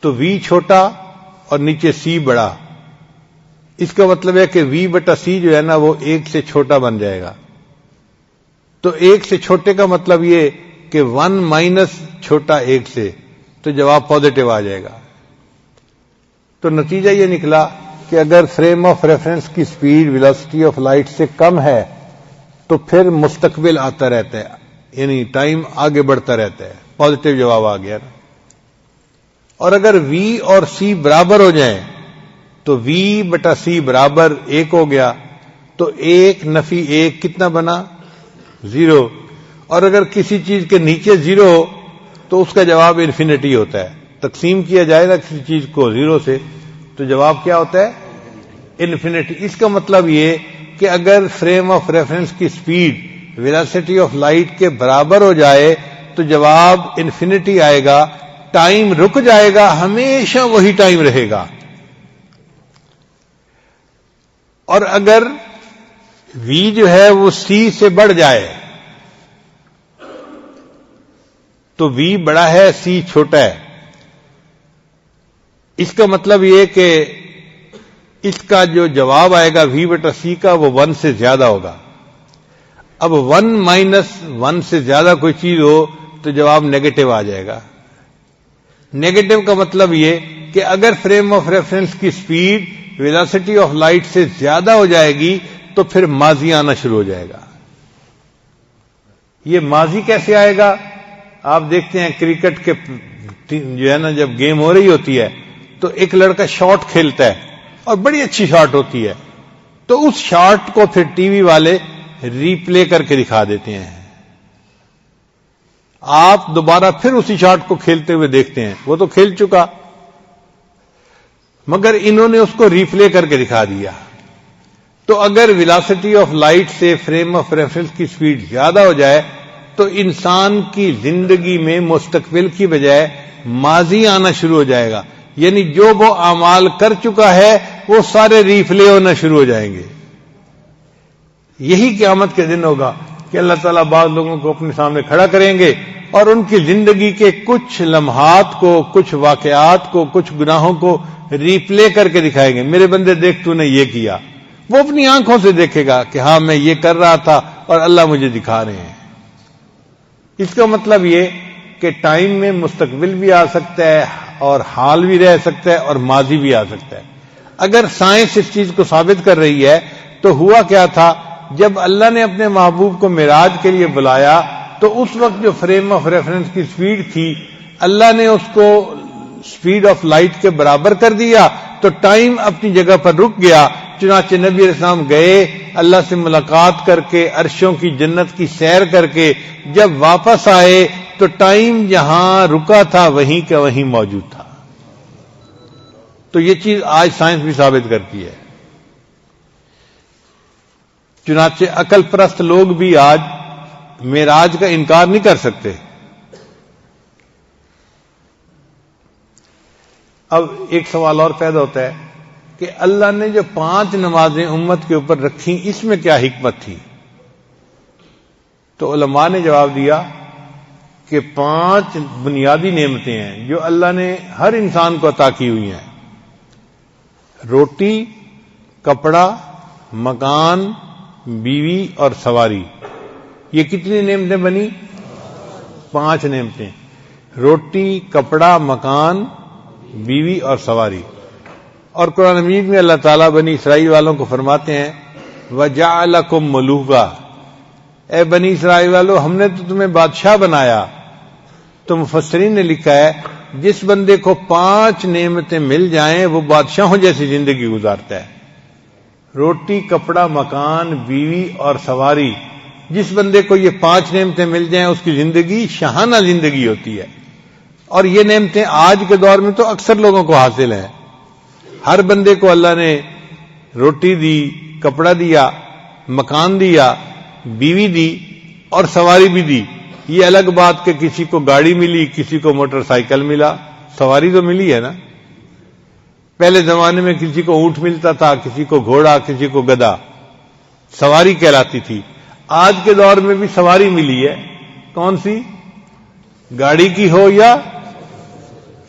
تو v چھوٹا اور نیچے c بڑا. اس کا مطلب ہے کہ v/c جو ہے نا وہ 1 سے چھوٹا بن جائے گا. تو 1 سے چھوٹے کا مطلب یہ کہ 1 - چھوٹا 1 سے, تو جواب پازیٹو آ جائے گا. تو نتیجہ یہ نکلا کہ اگر فریم آف ریفرنس کی سپیڈ ویلاسٹی آف لائٹ سے کم ہے تو پھر مستقبل آتا رہتا ہے, یعنی ٹائم آگے بڑھتا رہتا ہے. پازیٹو جواب آ گیا نا. اور اگر v اور c برابر ہو جائیں تو v/c برابر 1 ہو گیا, تو 1 - 1 کتنا بنا؟ 0. اور اگر کسی چیز کے نیچے 0 ہو تو اس کا جواب انفینٹی ہوتا ہے. تقسیم کیا جائے گا کسی چیز کو 0 سے تو جواب کیا ہوتا ہے؟ انفینٹی. اس کا مطلب یہ کہ اگر فریم آف ریفرنس کی سپیڈ ویلاسٹی آف لائٹ کے برابر ہو جائے تو جواب انفینٹی آئے گا, ٹائم رک جائے گا, ہمیشہ وہی ٹائم رہے گا. اور اگر v جو ہے وہ c سے بڑھ جائے تو v بڑا ہے, c چھوٹا ہے. اس کا مطلب یہ کہ اس کا جو جواب آئے گا v/c کا وہ 1 سے زیادہ ہوگا. اب 1 - 1 سے زیادہ کوئی چیز ہو تو جواب نیگیٹو آ جائے گا. نیگیٹو کا مطلب یہ کہ اگر فریم آف ریفرنس کی سپیڈ ویلاسٹی آف لائٹ سے زیادہ ہو جائے گی تو پھر ماضی آنا شروع ہو جائے گا. یہ ماضی کیسے آئے گا؟ آپ دیکھتے ہیں کرکٹ کے جو ہے نا جب گیم ہو رہی ہوتی ہے تو ایک لڑکا شاٹ کھیلتا ہے اور بڑی اچھی شاٹ ہوتی ہے، تو اس شاٹ کو پھر ٹی وی والے ری پلے کر کے دکھا دیتے ہیں، آپ دوبارہ پھر اسی شاٹ کو کھیلتے ہوئے دیکھتے ہیں، وہ تو کھیل چکا مگر انہوں نے اس کو ری پلے کر کے دکھا دیا۔ تو اگر ویلاسٹی آف لائٹ سے فریم آف ریفرنس کی سپیڈ زیادہ ہو جائے تو انسان کی زندگی میں مستقبل کی بجائے ماضی آنا شروع ہو جائے گا، یعنی جو وہ اعمال کر چکا ہے وہ سارے ری پلے ہونا شروع ہو جائیں گے۔ یہی قیامت کے دن ہوگا کہ اللہ تعالیٰ بعض لوگوں کو اپنے سامنے کھڑا کریں گے اور ان کی زندگی کے کچھ لمحات کو، کچھ واقعات کو، کچھ گناہوں کو ری پلے کر کے دکھائیں گے، میرے بندے دیکھ تو نے یہ کیا۔ وہ اپنی آنکھوں سے دیکھے گا کہ ہاں میں یہ کر رہا تھا اور اللہ مجھے دکھا رہے ہیں۔ اس کا مطلب یہ کہ ٹائم میں مستقبل بھی آ سکتا ہے اور حال بھی رہ سکتا ہے اور ماضی بھی آ سکتا ہے۔ اگر سائنس اس چیز کو ثابت کر رہی ہے تو ہوا کیا تھا، جب اللہ نے اپنے محبوب کو معراج کے لیے بلایا تو اس وقت جو فریم آف ریفرنس کی سپیڈ تھی اللہ نے اس کو سپیڈ آف لائٹ کے برابر کر دیا، تو ٹائم اپنی جگہ پر رک گیا۔ چنانچہ نبی علیہ السلام گئے، اللہ سے ملاقات کر کے، عرشوں کی جنت کی سیر کر کے جب واپس آئے تو ٹائم جہاں رکا تھا وہیں کا وہیں موجود تھا۔ تو یہ چیز آج سائنس بھی ثابت کرتی ہے۔ چنانچہ عقل پرست لوگ بھی آج معراج کا انکار نہیں کر سکتے۔ اب ایک سوال اور پیدا ہوتا ہے کہ اللہ نے جو 5 نمازیں امت کے اوپر رکھی اس میں کیا حکمت تھی؟ تو علماء نے جواب دیا کہ 5 بنیادی نعمتیں ہیں جو اللہ نے ہر انسان کو عطا کی ہوئی ہیں: روٹی، کپڑا، مکان، بیوی اور سواری۔ یہ کتنی نعمتیں بنی؟ 5 نعمتیں: روٹی، کپڑا، مکان، بیوی اور سواری۔ اور قرآن مجید میں اللہ تعالیٰ بنی اسرائیل والوں کو فرماتے ہیں وَجَعَلَكُمْ مُلُوكًا، اے بنی اسرائیل والو ہم نے تو تمہیں بادشاہ بنایا۔ تو مفسرین نے لکھا ہے جس بندے کو 5 نعمتیں مل جائیں وہ بادشاہوں جیسی زندگی گزارتا ہے۔ روٹی، کپڑا، مکان، بیوی اور سواری، جس بندے کو یہ 5 نعمتیں مل جائیں اس کی زندگی شاہانہ زندگی ہوتی ہے۔ اور یہ نعمتیں آج کے دور میں تو اکثر لوگوں کو حاصل ہیں۔ ہر بندے کو اللہ نے روٹی دی، کپڑا دیا، مکان دیا، بیوی دی اور سواری بھی دی۔ یہ الگ بات کہ کسی کو گاڑی ملی، کسی کو موٹر سائیکل ملا، سواری تو ملی ہے نا۔ پہلے زمانے میں کسی کو اونٹ ملتا تھا، کسی کو گھوڑا، کسی کو گدھا، سواری کہلاتی تھی۔ آج کے دور میں بھی سواری ملی ہے، کون سی؟ گاڑی کی ہو یا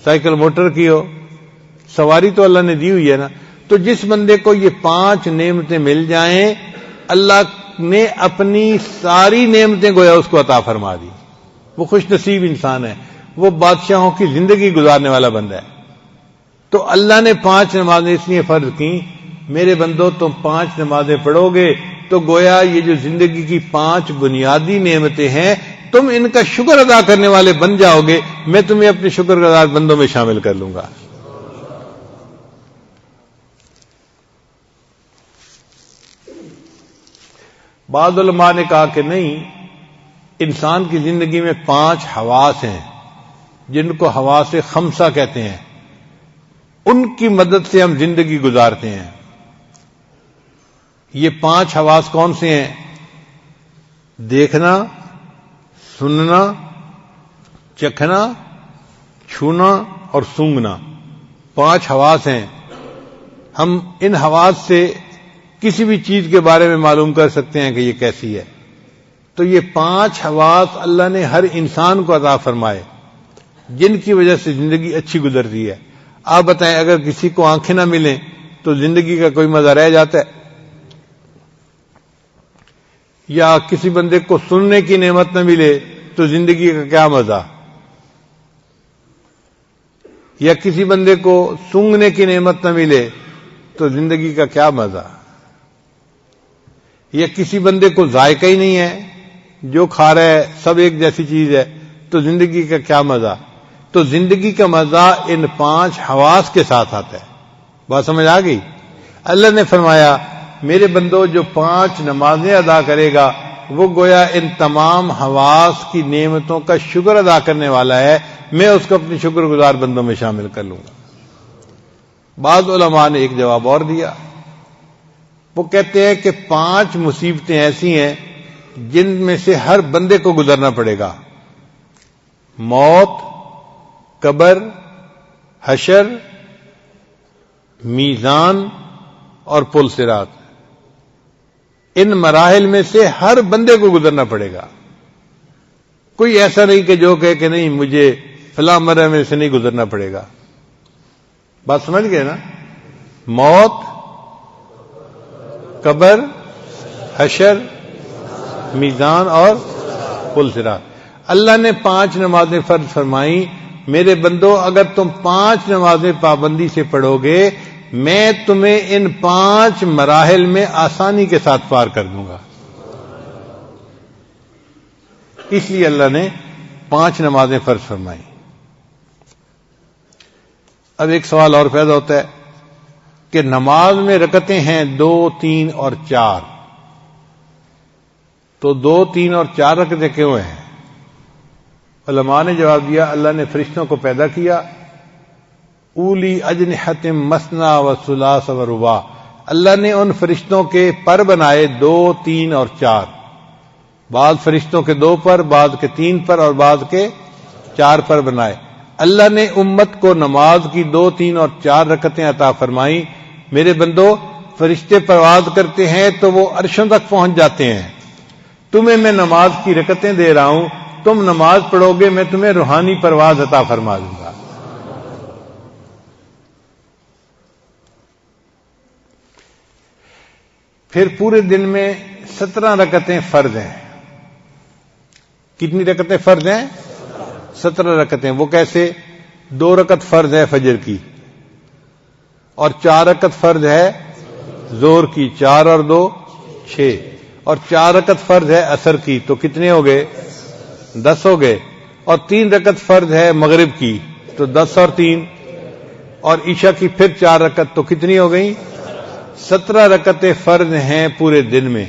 سائیکل موٹر کی ہو، سواری تو اللہ نے دی ہوئی ہے نا۔ تو جس بندے کو یہ 5 نعمتیں مل جائیں اللہ نے اپنی ساری نعمتیں گویا اس کو عطا فرما دی، وہ خوش نصیب انسان ہے، وہ بادشاہوں کی زندگی گزارنے والا بندہ ہے۔ تو اللہ نے 5 نمازیں اس لیے فرض کی، میرے بندو تم 5 نمازیں پڑھو گے تو گویا یہ جو زندگی کی 5 بنیادی نعمتیں ہیں تم ان کا شکر ادا کرنے والے بن جاؤ گے، میں تمہیں اپنے شکر گزار بندوں میں شامل کر لوں گا۔ بعض علماء نے کہا کہ نہیں، انسان کی زندگی میں 5 حواس ہیں جن کو حواس خمسہ کہتے ہیں، ان کی مدد سے ہم زندگی گزارتے ہیں۔ یہ 5 حواس کون سے ہیں؟ دیکھنا، سننا، چکھنا، چھونا اور سونگھنا، 5 حواس ہیں۔ ہم ان حواس سے کسی بھی چیز کے بارے میں معلوم کر سکتے ہیں کہ یہ کیسی ہے۔ تو یہ 5 حواس اللہ نے ہر انسان کو عطا فرمائے جن کی وجہ سے زندگی اچھی گزرتی ہے۔ آپ بتائیں اگر کسی کو آنکھیں نہ ملیں تو زندگی کا کوئی مزہ رہ جاتا ہے؟ یا کسی بندے کو سننے کی نعمت نہ ملے تو زندگی کا کیا مزہ؟ یا کسی بندے کو سونگھنے کی نعمت نہ ملے تو زندگی کا کیا مزہ؟ یا کسی بندے کو ذائقہ ہی نہیں ہے، جو کھا رہا ہے سب ایک جیسی چیز ہے تو زندگی کا کیا مزہ؟ تو زندگی کا مزہ ان 5 حواس کے ساتھ آتا ہے. بات سمجھ آ گئی؟ اللہ نے فرمایا میرے بندو جو 5 نمازیں ادا کرے گا وہ گویا ان تمام حواس کی نعمتوں کا شکر ادا کرنے والا ہے، میں اس کو اپنے شکر گزار بندوں میں شامل کر لوں گا. بعض علماء نے ایک جواب اور دیا، وہ کہتے ہیں کہ 5 مصیبتیں ایسی ہیں جن میں سے ہر بندے کو گزرنا پڑے گا: موت، قبر، حشر، میزان اور پل صراط. ان مراحل میں سے ہر بندے کو گزرنا پڑے گا. کوئی ایسا نہیں کہ جو کہے کہ نہیں مجھے فلاں مرحلے میں سے نہیں گزرنا پڑے گا. بات سمجھ گئے نا؟ موت، قبر، حشر، میزان اور پل صراط. اللہ نے 5 نمازیں فرض فرمائیں. میرے بندو اگر تم 5 نمازیں پابندی سے پڑھو گے میں تمہیں ان 5 مراحل میں آسانی کے ساتھ پار کر دوں گا. اس لیے اللہ نے 5 نمازیں فرض فرمائیں. اب ایک سوال اور پیدا ہوتا ہے کہ نماز میں رکعتیں ہیں 2، 3 اور 4، تو 2، 3 اور 4 رکعتیں کیوں ہیں؟ علماء نے جواب دیا اللہ نے فرشتوں کو پیدا کیا اولی اجنحۃ مثنی و ثلاث و رباع. اللہ نے ان فرشتوں کے پر بنائے 2، 3 اور 4. بعض فرشتوں کے 2 پر، بعض کے 3 پر اور بعض کے 4 پر بنائے. اللہ نے امت کو نماز کی 2، 3 اور 4 رکعتیں عطا فرمائیں. میرے بندو فرشتے پرواز کرتے ہیں تو وہ عرشوں تک پہنچ جاتے ہیں. تمہیں میں نماز کی رکعتیں دے رہا ہوں، تم نماز پڑھو گے میں تمہیں روحانی پرواز عطا فرما دوں گا. پھر پورے دن میں 17 رکعتیں فرض ہیں. کتنی رکعتیں فرض ہیں؟ 17 رکعتیں. وہ کیسے؟ 2 رکعت فرض ہے فجر کی اور 4 رکعت فرض ہے ظہر کی، 4 اور 2 6، اور 4 رکعت فرض ہے عصر کی، تو کتنے ہو گئے؟ 10 ہو گئے. اور 3 رکعت فرض ہے مغرب کی، تو 10 اور 3، اور عشاء کی پھر 4 رکعت، تو کتنی ہو گئیں؟ 17 رکعتیں فرض ہیں پورے دن میں.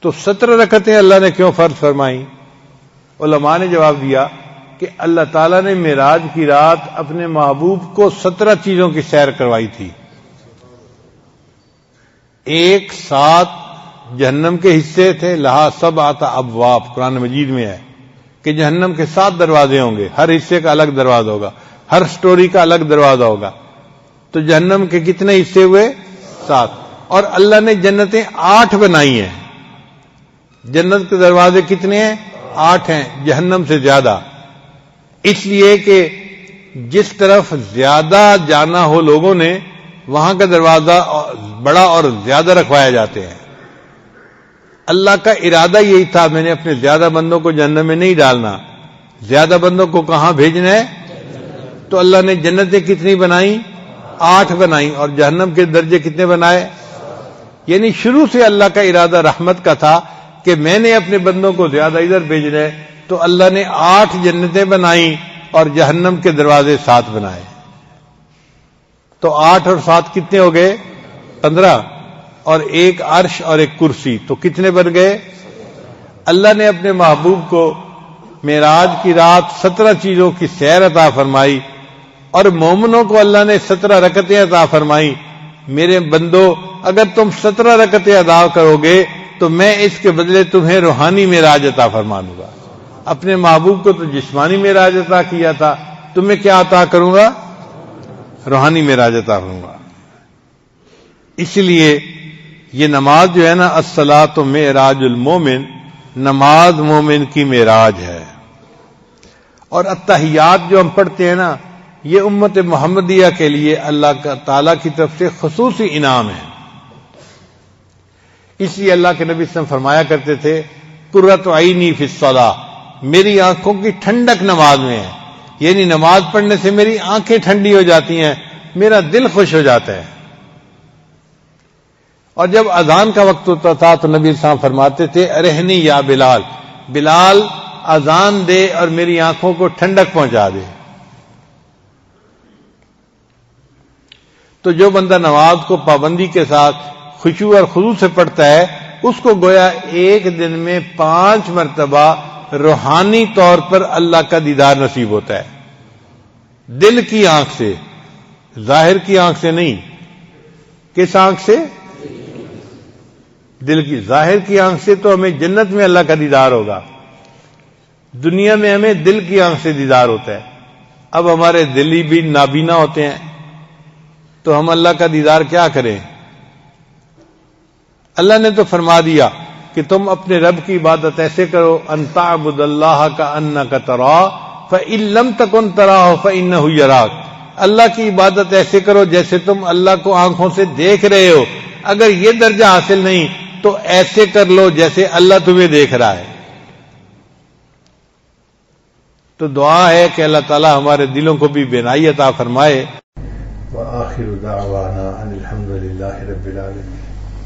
تو 17 رکعتیں اللہ نے کیوں فرض فرمائیں؟ علماء نے جواب دیا کہ اللہ تعالیٰ نے معراج کی رات اپنے محبوب کو 17 چیزوں کی سیر کروائی تھی. 7 جہنم کے حصے تھے، لہا 7 ابواب، قرآن مجید میں ہے کہ جہنم کے 7 دروازے ہوں گے، ہر حصے کا الگ دروازہ ہوگا، ہر سٹوری کا الگ دروازہ ہوگا. تو جہنم کے کتنے حصے ہوئے؟ 7. اور اللہ نے جنتیں 8 بنائی ہیں. جنت کے دروازے کتنے ہیں؟ 8 ہیں، جہنم سے زیادہ. اس لیے کہ جس طرف زیادہ جانا ہو لوگوں نے وہاں کا دروازہ بڑا اور زیادہ رکھوایا جاتے ہیں. اللہ کا ارادہ یہی تھا میں نے اپنے زیادہ بندوں کو جہنم میں نہیں ڈالنا، زیادہ بندوں کو کہاں بھیجنا ہے؟ تو اللہ نے جنتیں کتنی بنائیں؟ 8 بنائیں. اور جہنم کے درجے کتنے بنائے؟ یعنی شروع سے اللہ کا ارادہ رحمت کا تھا کہ میں نے اپنے بندوں کو زیادہ ادھر بھیجنا ہے، تو اللہ نے 8 جنتیں بنائیں اور جہنم کے دروازے 7 بنائے. تو 8 اور 7 کتنے ہو گئے؟ 15. اور 1 عرش اور 1 کرسی، تو کتنے بن گئے؟ اللہ نے اپنے محبوب کو معراج کی رات 17 چیزوں کی سیر عطا فرمائی اور مومنوں کو اللہ نے 17 رکعتیں عطا فرمائی. میرے بندو اگر تم 17 رکعتیں ادا کرو گے تو میں اس کے بدلے تمہیں روحانی معراج عطا فرما دوں گا. اپنے محبوب کو تو جسمانی معراج عطا کیا تھا، تمہیں کیا عطا کروں گا؟ روحانی معراج عطا کروں گا. اس لیے یہ نماز جو ہے نا، الصلاۃ معراج المومن، نماز مومن کی معراج ہے. اور التحیات جو ہم پڑھتے ہیں نا، یہ امت محمدیہ کے لیے اللہ تعالیٰ کی طرف سے خصوصی انعام ہے. اس لیے اللہ کے نبی صلی اللہ علیہ وسلم فرمایا کرتے تھے قرۃ عینی فی الصلاۃ، میری آنکھوں کی ٹھنڈک نماز میں ہے. یعنی نماز پڑھنے سے میری آنکھیں ٹھنڈی ہو جاتی ہیں، میرا دل خوش ہو جاتا ہے. اور جب اذان کا وقت ہوتا تھا تو نبی صلی اللہ علیہ وسلم فرماتے تھے ارہنی یا بلال، بلال اذان دے اور میری آنکھوں کو ٹھنڈک پہنچا دے. تو جو بندہ نماز کو پابندی کے ساتھ خشوع اور خضوع سے پڑھتا ہے اس کو گویا ایک دن میں 5 مرتبہ روحانی طور پر اللہ کا دیدار نصیب ہوتا ہے. دل کی آنکھ سے، ظاہر کی آنکھ سے نہیں. کس آنکھ سے؟ دل کی. ظاہر کی آنکھ سے تو ہمیں جنت میں اللہ کا دیدار ہوگا، دنیا میں ہمیں دل کی آنکھ سے دیدار ہوتا ہے. اب ہمارے دلی بھی نابینا ہوتے ہیں تو ہم اللہ کا دیدار کیا کریں؟ اللہ نے تو فرما دیا کہ تم اپنے رب کی عبادت ایسے کرو، ان تعبد اللہ کأنک تراہ فإن لم تکن تراہ فإنہ یراک. اللہ کی عبادت ایسے کرو جیسے تم اللہ کو آنکھوں سے دیکھ رہے ہو. اگر یہ درجہ حاصل نہیں تو ایسے کر لو جیسے اللہ تمہیں دیکھ رہا ہے. تو دعا ہے کہ اللہ تعالی ہمارے دلوں کو بھی بینائی عطا فرمائے. وآخر دعوانا ان الحمد للہ رب العالمین.